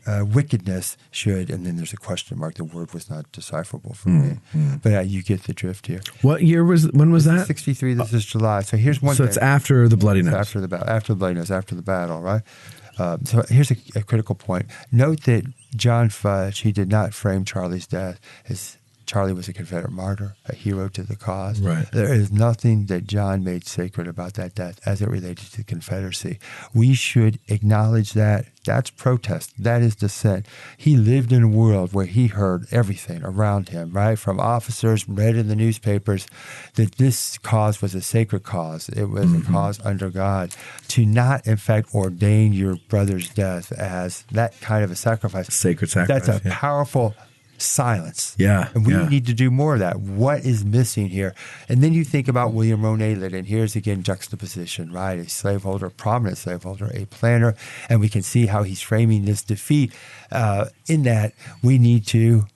wickedness should. And then there's a question mark. The word was not decipherable for me. But you get the drift here. When was that? 63. This is July. So here's one. So it's after the bloody nose. After the bloody nose. After the battle, right? So here's a critical point. Note that John Futch, he did not frame Charlie's death as Charlie was a Confederate martyr, a hero to the cause. Right. There is nothing that John made sacred about that death as it related to the Confederacy. We should acknowledge that. That's protest. That is dissent. He lived in a world where he heard everything around him, right? From officers, read in the newspapers, that this cause was a sacred cause. It was a cause under God. To not, in fact, ordain your brother's death as that kind of a sacrifice. Sacred sacrifice. That's a powerful silence. Yeah. And we need to do more of that. What is missing here? And then you think about William Rone AIT, and here's again juxtaposition, right? A slaveholder, prominent slaveholder, a planner, and we can see how he's framing this defeat in that we need to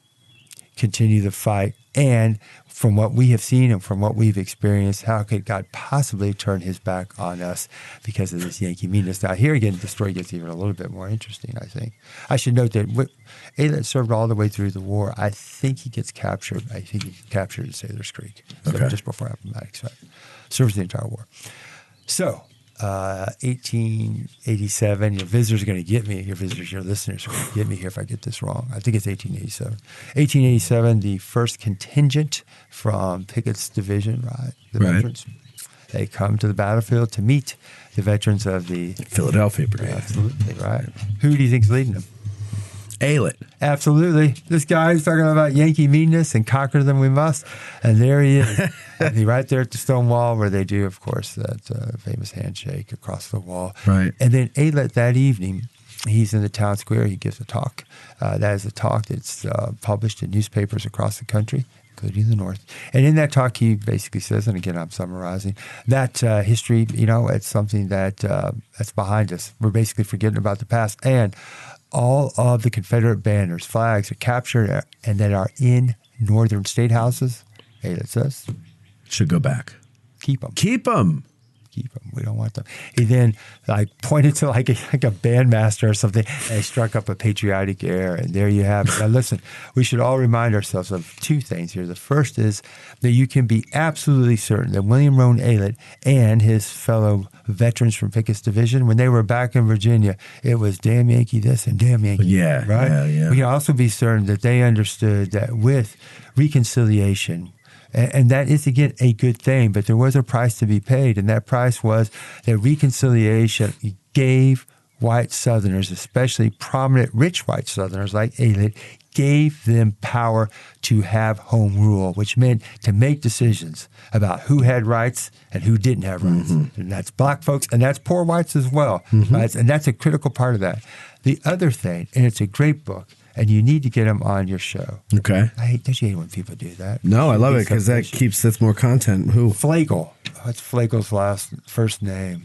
continue the fight. And from what we have seen and from what we've experienced, how could God possibly turn his back on us because of this Yankee meanness? Now, here again, the story gets even a little bit more interesting, I think. I should note that AIT served all the way through the war. I think he gets captured. I think he gets captured at Sailor's Creek, just before Appomattox. Right? Serves the entire war. So, 1887, your visitors are going to get me. Your listeners are going to get me here if I get this wrong. I think it's 1887. 1887, the first contingent from Pickett's division, right? The veterans. They come to the battlefield to meet the veterans of the Philadelphia Brigade. Absolutely, right. Who do you think's leading them? Aylett. Absolutely. This guy's talking about Yankee meanness and conquer them we must. And there he is. And he's right there at the stone wall where they do, of course, that famous handshake across the wall. Right. And then Aylett that evening, he's in the town square. He gives a talk. That is a talk that's published in newspapers across the country, including the North. And in that talk, he basically says, and again, I'm summarizing, that history, it's something that's behind us. We're basically forgetting about the past. And all of the Confederate banners, flags are captured and that are in northern state houses, Aylett says, should go back. Keep them. Keep them. Keep them. We don't want them. He then pointed to like a bandmaster or something, and he struck up a patriotic air, and there you have it. Now listen, we should all remind ourselves of two things here. The first is that you can be absolutely certain that William Rone Aylett and his fellow veterans from Pickett's division, when they were back in Virginia, it was damn Yankee this and damn Yankee that, right? Yeah. We can also be certain that they understood that with reconciliation, and that is, again, a good thing, but there was a price to be paid, and that price was that reconciliation gave white Southerners, especially prominent rich white Southerners like Aylett, gave them power to have home rule, which meant to make decisions about who had rights and who didn't have rights. Mm-hmm. And that's black folks, and that's poor whites as well. Mm-hmm. Right? And that's a critical part of that. The other thing, and it's a great book, and you need to get them on your show. Okay. Don't you hate when people do that? No, I love it because that's more content. Who? Flagel. What's Flagel's first name?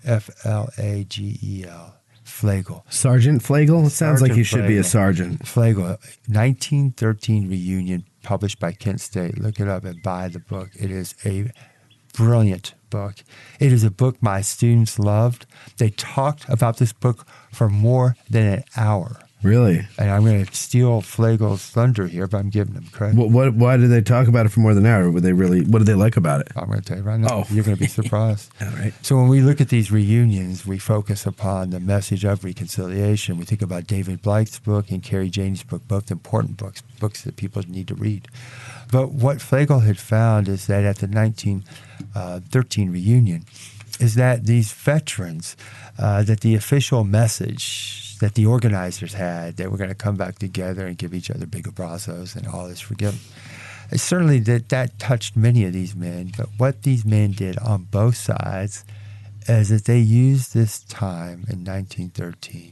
Flagel. Flagel. Sergeant Flagel? It sounds like he should be a sergeant. Flagel. 1913 reunion published by Kent State. Look it up and buy the book. It is a brilliant book. It is a book my students loved. They talked about this book for more than an hour. Really? And I'm going to steal Flagel's thunder here, but I'm giving him credit. Why did they talk about it for more than an hour? What did they like about it? I'm going to tell you right now. Oh. You're going to be surprised. All right. So when we look at these reunions, we focus upon the message of reconciliation. We think about David Blythe's book and Carrie Janey's book, both important books that people need to read. But what Flagel had found is that at the 1913 reunion is that these veterans, that the official message that the organizers had, that we're going to come back together and give each other big abrazos and all this forgiveness. Certainly that touched many of these men, but what these men did on both sides is that they used this time in 1913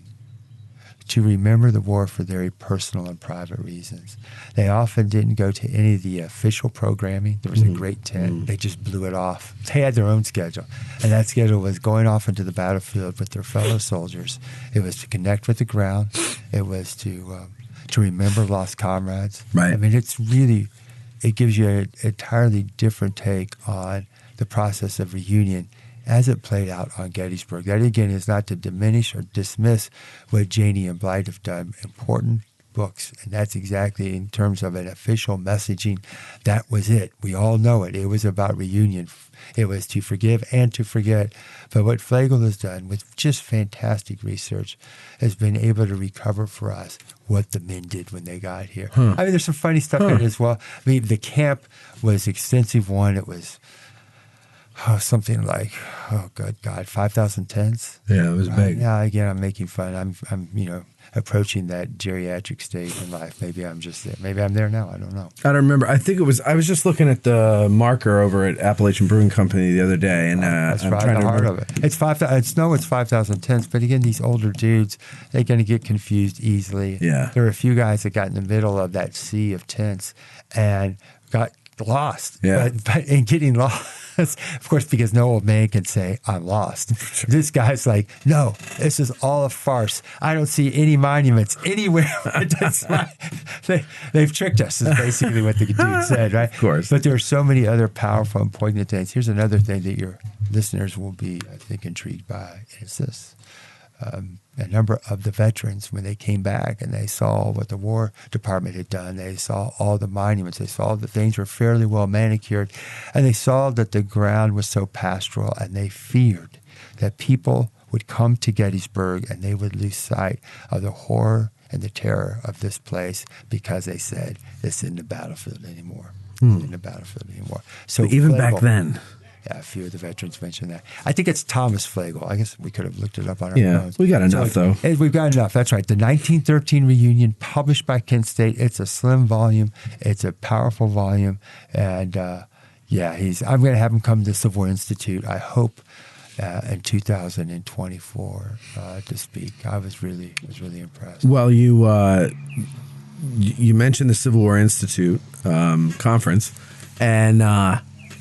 to remember the war for very personal and private reasons. They often didn't go to any of the official programming. There was a great tent. They just blew it off. They had their own schedule, and that schedule was going off into the battlefield with their fellow soldiers. It was to connect with the ground. It was to remember lost comrades. Right. I mean, it gives you an entirely different take on the process of reunion as it played out on Gettysburg. That, again, is not to diminish or dismiss what Janey and Blythe have done. Important books, and that's exactly in terms of an official messaging. That was it. We all know it. It was about reunion. It was to forgive and to forget. But what Flagel has done with just fantastic research has been able to recover for us what the men did when they got here. I mean, there's some funny stuff in it as well. I mean, the camp was extensive one. It was something like, good God, 5,000 tents. Yeah, it was big. Yeah, again, I'm making fun. I'm approaching that geriatric state in life. Maybe I'm just there. Maybe I'm there now. I don't know. I don't remember. I think it was. I was just looking at the marker over at Appalachian Brewing Company the other day, and that's I'm right trying at the to heart remember. of it. It's 5,000 tents, but again, these older dudes, they're going to get confused easily. Yeah. There were a few guys that got in the middle of that sea of tents and got lost. Yeah. But in getting lost, of course, because no old man can say, I'm lost. This guy's like, no, this is all a farce. I don't see any monuments anywhere. They've tricked us, is basically what the dude said, right? Of course. But there are so many other powerful and poignant things. Here's another thing that your listeners will be, I think, intrigued by. It's this. A number of the veterans, when they came back and they saw what the War Department had done, they saw all the monuments, they saw that things were fairly well manicured, and they saw that the ground was so pastoral, and they feared that people would come to Gettysburg and they would lose sight of the horror and the terror of this place because they said, this isn't the battlefield anymore. It's in the battlefield anymore. So even Flagel, back then. a few of the veterans mentioned that. I think it's Thomas Flagle. I guess we could have looked it up on our phones. We got enough, though. We've got enough. That's right. The 1913 reunion, published by Kent State. It's a slim volume. It's a powerful volume. And, I'm going to have him come to the Civil War Institute, I hope, in 2024 to speak. I was really impressed. Well, you mentioned the Civil War Institute conference, and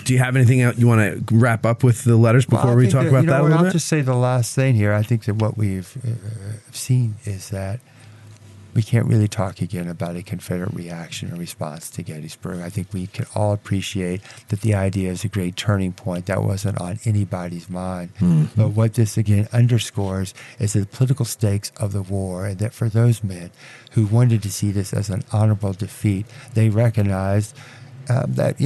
do you have anything else you want to wrap up with the letters before we talk about that a little bit? I'll just say the last thing here. I think that what we've seen is that we can't really talk again about a Confederate reaction or response to Gettysburg. I think we can all appreciate that the idea is a great turning point. That wasn't on anybody's mind. Mm-hmm. But what this again underscores is the political stakes of the war, and that for those men who wanted to see this as an honorable defeat, they recognized that,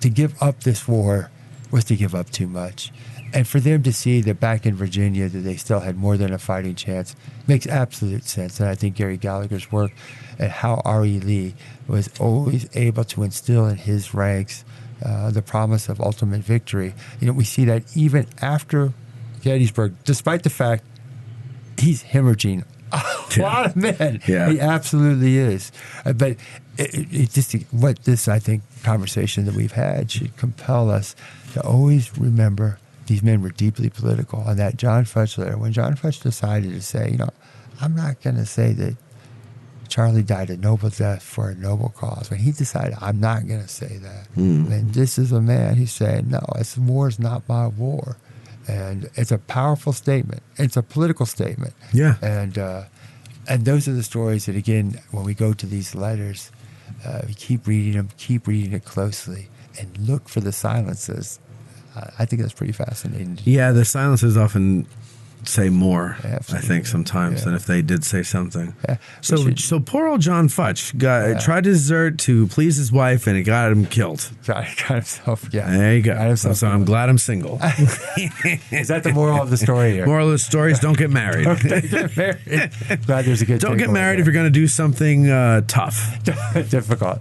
to give up this war was to give up too much. And for them to see that back in Virginia that they still had more than a fighting chance makes absolute sense. And I think Gary Gallagher's work and how R.E. Lee was always able to instill in his ranks the promise of ultimate victory. We see that even after Gettysburg, despite the fact he's hemorrhaging a lot of men. Yeah. He absolutely is. But it just what this, I think, conversation that we've had should compel us to always remember these men were deeply political. And that John Futch letter, when John Futch decided to say, I'm not going to say that Charlie died a noble death for a noble cause. When he decided, I'm not going to say that. And this is a man who's saying, no, war is not my war. And it's a powerful statement. It's a political statement. Yeah. And those are the stories that, again, when we go to these letters, we keep reading them, keep reading it closely, and look for the silences. I think that's pretty fascinating. Yeah, the silences often say more, I think, sometimes than if they did say something. Yeah. So poor old John Futch tried to desert to please his wife, and it got him killed. Got himself, There you go. So I'm glad I'm single. Is that the moral of the story here? Moral of the story is don't get married. Don't get married. Glad there's a good Don't get married if you're going to do something tough. Difficult.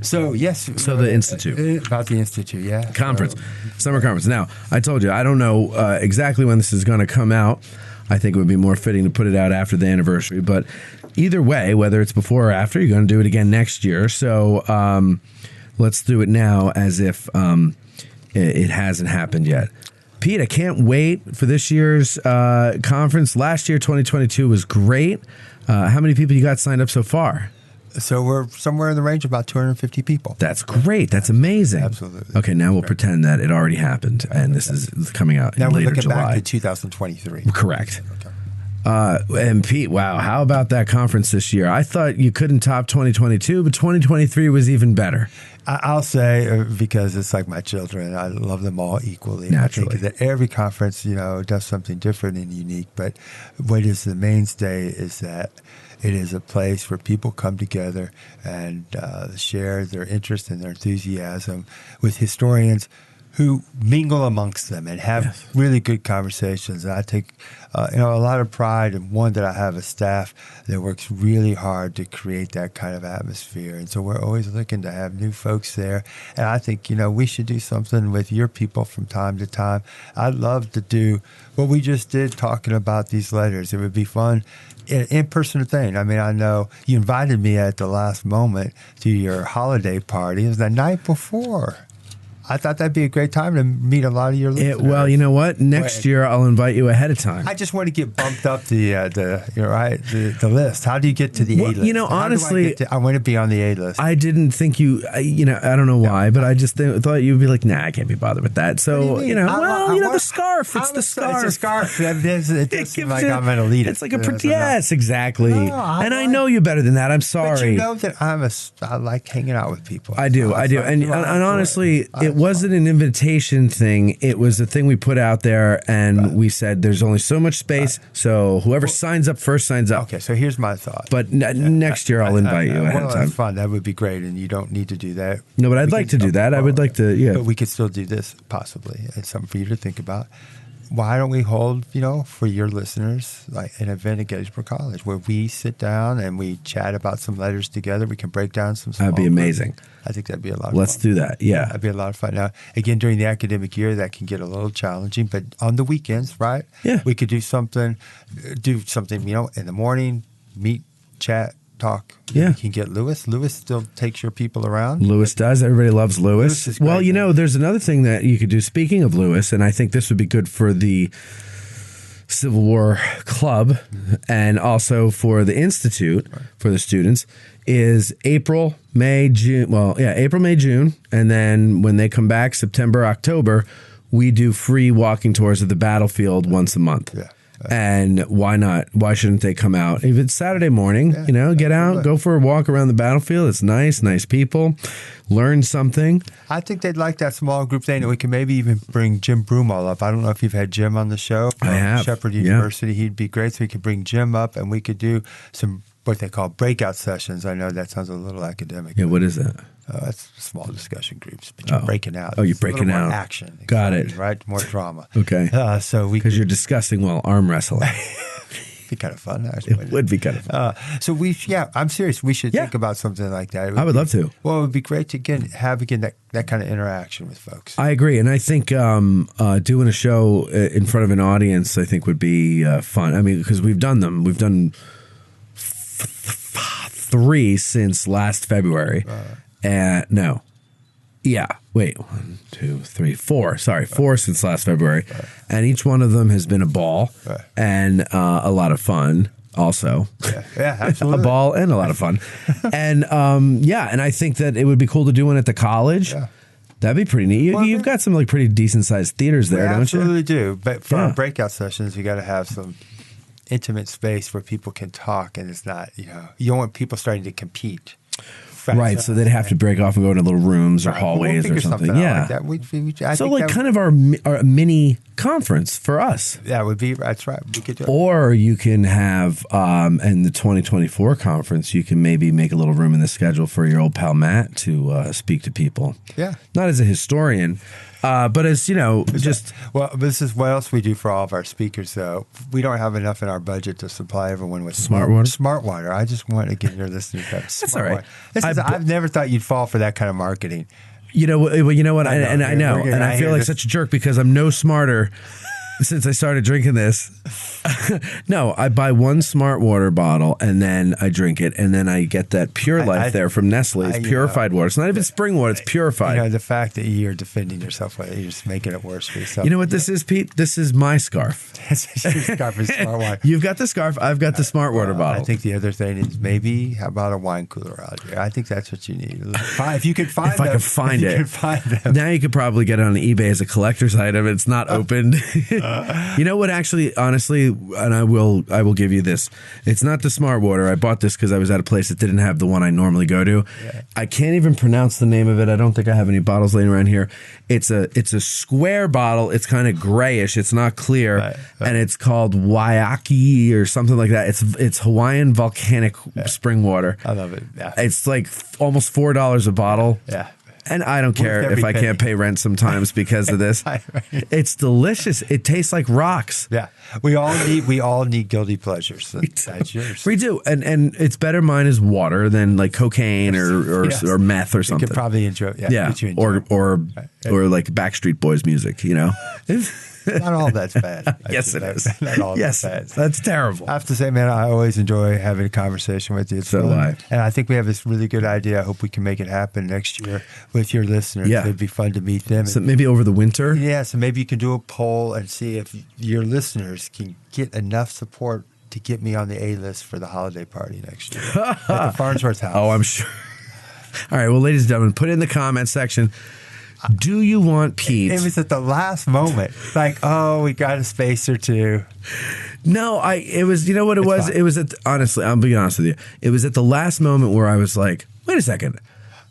So, yes. So the Institute. About the Institute, yeah. Conference. Summer conference. Now, I told you, I don't know exactly when this is going to come out. I think it would be more fitting to put it out after the anniversary. But either way, whether it's before or after, you're going to do it again next year. So let's do it now as if it hasn't happened yet. Pete, I can't wait for this year's conference. Last year, 2022, was great. How many people you got signed up so far? So we're somewhere in the range of about 250 people. That's great. That's amazing. Absolutely. Okay, now we'll pretend that it already happened, and this is coming out now in later we're looking July. back to 2023. Correct. Okay. And Pete, wow, how about that conference this year? I thought you couldn't top 2022, but 2023 was even better. I'll say, because it's like my children, I love them all equally. Naturally. I think that every conference, does something different and unique, but what is the mainstay is that it is a place where people come together and share their interest and their enthusiasm with historians who mingle amongst them and have really good conversations. And I take a lot of pride in, one, that I have a staff that works really hard to create that kind of atmosphere. And so we're always looking to have new folks there. And I think, we should do something with your people from time to time. I'd love to do what we just did talking about these letters. It would be fun. In-person thing. I mean, I know you invited me at the last moment to your holiday party. It was the night before. I thought that'd be a great time to meet a lot of your listeners. Well, you know what? Next year I'll invite you ahead of time. I just want to get bumped up the list. How do you get to the A list? Honestly, I want to be on the A list. I didn't think you. I don't know why, but I just thought you'd be like, nah, I can't be bothered with that. So the scarf. It's the scarf. It's a scarf. It does seem like I'm an elite. It's like yes, exactly. I know you better than that. I'm sorry. But you know that I like hanging out with people. I do. And honestly, it wasn't an invitation thing. It was a thing we put out there, and we said there's only so much space, so whoever signs up first signs up. Okay, so here's my thought. But next year I'll invite you ahead of time. That's fun. That would be great, and you don't need to do that. No, but I'd like to do that. I would like to, But we could still do this, possibly. It's something for you to think about. why don't we hold, for your listeners, like an event at Gettysburg College where we sit down and we chat about some letters together. We can break down some small That'd be amazing. Groups. I think that'd be a lot of fun. Let's do that. Yeah. That'd be a lot of fun. Now, again, during the academic year, that can get a little challenging, but on the weekends, right? Yeah. We could do something, in the morning, meet, chat, talk. Yeah. You can get Lewis. Lewis still takes your people around. Lewis does. Everybody loves Lewis. Is great, well, there's another thing that you could do. Speaking of Lewis, and I think this would be good for the Civil War Club and also for the Institute for the students, is April, May, June. Well, yeah, April, May, June. And then when they come back, September, October, we do free walking tours of the battlefield once a month. Yeah. And why not? Why shouldn't they come out? If it's Saturday morning, get out, go for a walk around the battlefield. It's nice people. Learn something. I think they'd like that small group thing. We can maybe even bring Jim Broomall up. I don't know if you've had Jim on the show. I have. Shepherd University. He'd be great. So we could bring Jim up and we could do some what they call breakout sessions. I know that sounds a little academic. Yeah, what is that? That's small discussion groups, but you're breaking out. Oh, you're breaking out. More action. Got it. Right? More drama. Okay. Because you're discussing arm wrestling. It'd be kind of fun, actually. It would be kind of fun. I'm serious. We should think about something like that. I would love to. Well, it would be great to have that kind of interaction with folks. I agree. And I think doing a show in front of an audience, I think would be fun. I mean, because we've done them. We've done 3 since last February. No. Yeah. Wait. 1, 2, 3, 4. Sorry, 4 since last February. And each one of them has been a ball and a lot of fun also. Yeah, absolutely. A ball and a lot of fun. And and I think that it would be cool to do one at the college. Yeah. That'd be pretty neat. You've got some pretty decent sized theaters there, don't you? Absolutely do. But for our breakout sessions, you got to have some intimate space where people can talk, and it's not, you don't want people starting to compete. Right, so they'd have to break off and go into little rooms or hallways or something. Yeah, like kind of our mini conference for us. That would be, that's right. We could do it. Or you can have, in the 2024 conference, you can maybe make a little room in the schedule for your old pal Matt to speak to people. Yeah. Not as a historian, but as, this is what else we do for all of our speakers, though. We don't have enough in our budget to supply everyone with smart water. Smart water. I just want to get your listeners that smart That's all right. water. I've never thought you'd fall for that kind of marketing. You know what? I know. And I feel like such a jerk because I'm no smarter since I started drinking this. No, I buy one smart water bottle and then I drink it, and then I get that Pure Life there from Nestle. It's purified water. It's not even spring water. It's purified. The fact that you're defending yourself, you're just making it worse for yourself. You know what this is, Pete? This is my scarf. Your scarf is smart water. You've got the scarf. I've got the smart water bottle. I think the other thing is how about a wine cooler out here? I think that's what you need. If you could find them. If I could find it. Now you could probably get it on eBay as a collector's item. It's not opened. You know what? Actually, honestly, and I will give you this. It's not the smart water. I bought this because I was at a place that didn't have the one I normally go to. Yeah. I can't even pronounce the name of it. I don't think I have any bottles laying around here. It's a square bottle. It's kind of grayish. It's not clear, and it's called Waiaki or something like that. It's Hawaiian volcanic spring water. I love it. Yeah. It's like almost $4 a bottle. Yeah. And I don't care if I can't pay rent sometimes because of this. It's delicious. It tastes like rocks. Yeah. We all need guilty pleasures. That's yours. We do. And it's better mine is water than like cocaine or meth or something. You could probably enjoy it. Yeah. Or like Backstreet Boys music, Not all that's bad. Yes, it is. Not all that's bad. That's terrible. I have to say, man, I always enjoy having a conversation with you. So do I. And I think we have this really good idea. I hope we can make it happen next year with your listeners. Yeah. It'd be fun to meet them. So maybe over the winter? Yeah, so maybe you can do a poll and see if your listeners can get enough support to get me on the A-list for the holiday party next year at the Farnsworth House. Oh, I'm sure. All right, well, ladies and gentlemen, put it in the comment section. Do you want Pete? It was at the last moment. Like, we got a space or two. No, it was, you know what it was? Fine. It was honestly, I'll be honest with you. It was at the last moment where I was like, wait a second.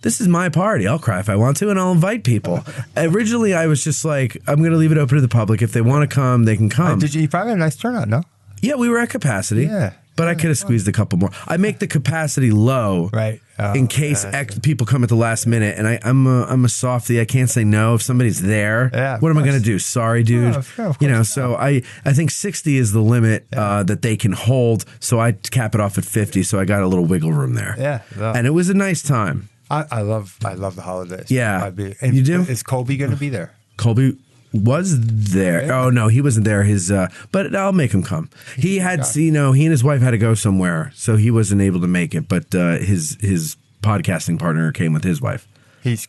This is my party. I'll cry if I want to, and I'll invite people. Originally, I was just like, I'm going to leave it open to the public. If they want to come, they can come. You probably had a nice turnout, no? Yeah, we were at capacity. Yeah. But I could have squeezed a couple more. I make the capacity low. Right. in case people come at the last minute. And I'm a softie. I can't say no if somebody's there. Yeah, what am I going to do? Sorry, dude. So I think 60 is the limit that they can hold. So I cap it off at 50. So I got a little wiggle room there. Yeah. And it was a nice time. I love the holidays. Yeah. And you do? Is Colby going to be there? Colby was there. Oh no, he wasn't there. But I'll make him come. He had, he and his wife had to go somewhere, so he wasn't able to make it. But his podcasting partner came with his wife.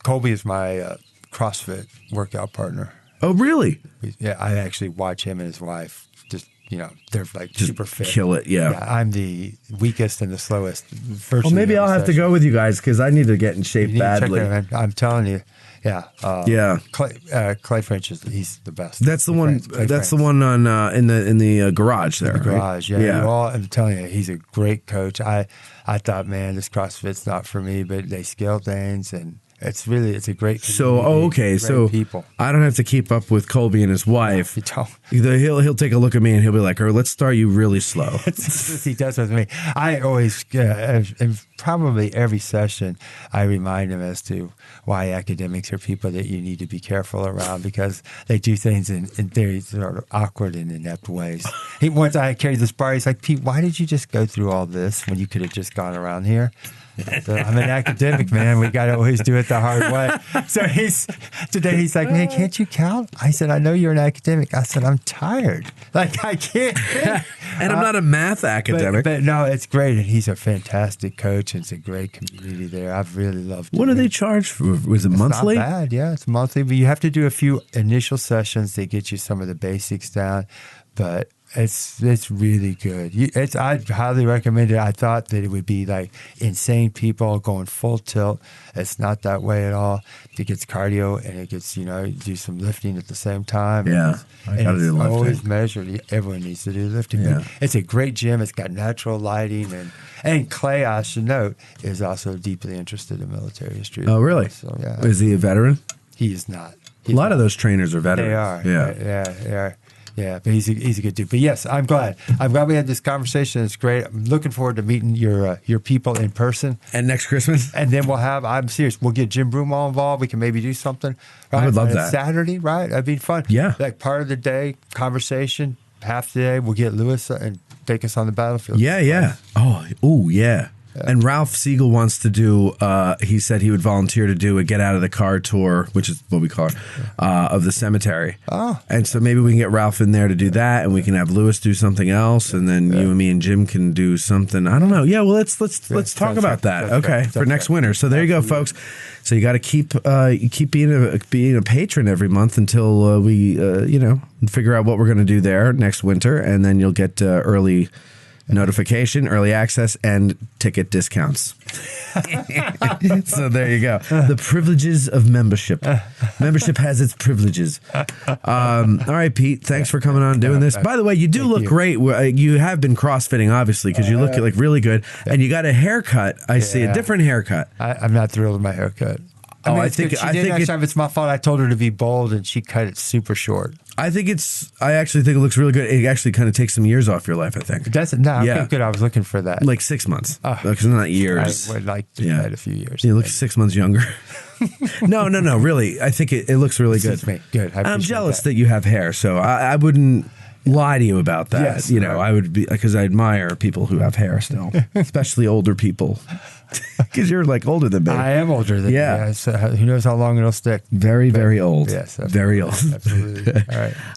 Colby is my CrossFit workout partner. Oh really? Yeah, I actually watch him and his wife. They're like just super fit. Kill it, yeah. I'm the weakest and the slowest. Well, maybe I'll have to go with you guys because I need to get in shape badly. I'm telling you. Yeah. Clay French he's the best. That's the one. That's the one on in the garage there. The garage, right? Yeah. I'm telling you, he's a great coach. I thought, man, this CrossFit's not for me, but they scale things and it's a great. So okay, so people. I don't have to keep up with Colby and his wife. You don't. He'll take a look at me and he'll be like, let's start you really slow. He does with me. I always, in probably every session, I remind him as to why academics are people that you need to be careful around because they do things in very sort of awkward and inept ways. Once I carried this bar, he's like, Pete, why did you just go through all this when you could have just gone around here? So I'm an academic, man. We got to always do it the hard way. So today he's like, man, can't you count? I said, I know you're an academic. I said, I'm tired. Like, I can't. And I'm not a math academic. But no, it's great. And he's a fantastic coach. And it's a great community there. I've really loved it. What do they charge for? Was it monthly? It's not bad. Yeah, it's monthly. But you have to do a few initial sessions. They get you some of the basics down. But it's really good. I'd highly recommend it. I thought that it would be like insane people going full tilt. It's not that way at all. It gets cardio and it gets, you do some lifting at the same time. Yeah. I got to do lifting. Always measured. Everyone needs to do lifting. Yeah. It's a great gym. It's got natural lighting. And Clay, I should note, is also deeply interested in military history. Oh, really? So, yeah. Is he a veteran? He is not. A lot of those trainers are veterans. They are. Yeah. They are. Yeah, but he's a good dude. But yes, I'm glad. We had this conversation. It's great. I'm looking forward to meeting your people in person. And next Christmas? And then I'm serious, we'll get Jim Broomall involved. We can maybe do something. Right? I would love that. Saturday, right? That'd be fun. Yeah. Like part of the day, conversation, half the day, we'll get Lewis and take us on the battlefield. Yeah. Oh, yeah. And Ralph Siegel wants to do, he said he would volunteer to do a get out of the car tour, which is what we call it, of the cemetery. Oh. And so maybe we can get Ralph in there to do that and we can have Lewis do something else and then you and me and Jim can do something. I don't know. Yeah, well, let's talk about that. Okay, for next winter. So there you go, folks. So you got to keep being a patron every month until we, figure out what we're going to do there next winter. And then you'll get early notification, early access, and ticket discounts. So there you go. The privileges of membership. Membership has its privileges. All right, Pete. Thanks for coming on and doing this. By the way, you do look great. You have been crossfitting, obviously, because you look like really good. And you got a haircut. I see a different haircut. I'm not thrilled with my haircut. I think it's my fault. I told her to be bold, and she cut it super short. I actually think it looks really good. It actually kind of takes some years off your life, I think. Does it? No, okay, good. I was looking for that. Like 6 months. Because not years. I would like to add a few years. You look 6 months younger. No, really. I think it looks really good. Me. Good. I'm jealous that you have hair, so I wouldn't lie to you about that. Yes, I would be, because I admire people who have hair still, especially older people. Because you're like older than me. I am older than you. So who knows how long it'll stick? Very, very old. Yes. Very old. Absolutely.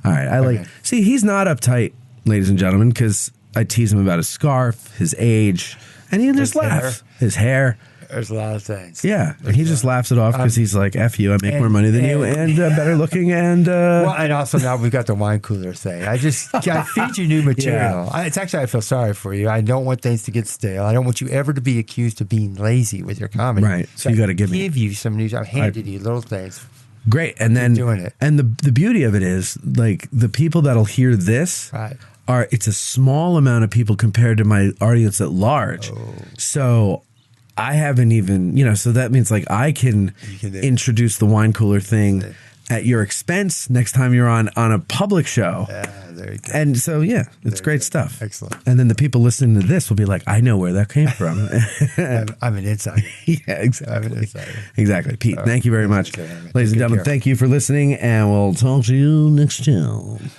All right. See, he's not uptight, ladies and gentlemen, because I tease him about his scarf, his age, and he just laughs. His hair. There's a lot of things. Yeah, and he just laughs it off because he's like, F you, I make more money than you and better looking and... Well, and also now we've got the wine cooler thing. I feed you new material. Yeah. I feel sorry for you. I don't want things to get stale. I don't want you ever to be accused of being lazy with your comedy. Right, so you got to give you some news. I've handed you little things. Great, and then... doing it. And the beauty of it is, like, the people that'll hear this... Right. It's a small amount of people compared to my audience at large. Oh. So... I haven't even, so that means like I can introduce the wine cooler thing at your expense next time you're on a public show. Yeah, there you go. And so, it's great stuff. Excellent. And then the people listening to this will be like, I know where that came from. I'm an insider. Yeah, exactly. I'm an insider. Exactly. Pete, thank you very much. Okay, Ladies and gentlemen, thank you for listening, and we'll talk to you next time.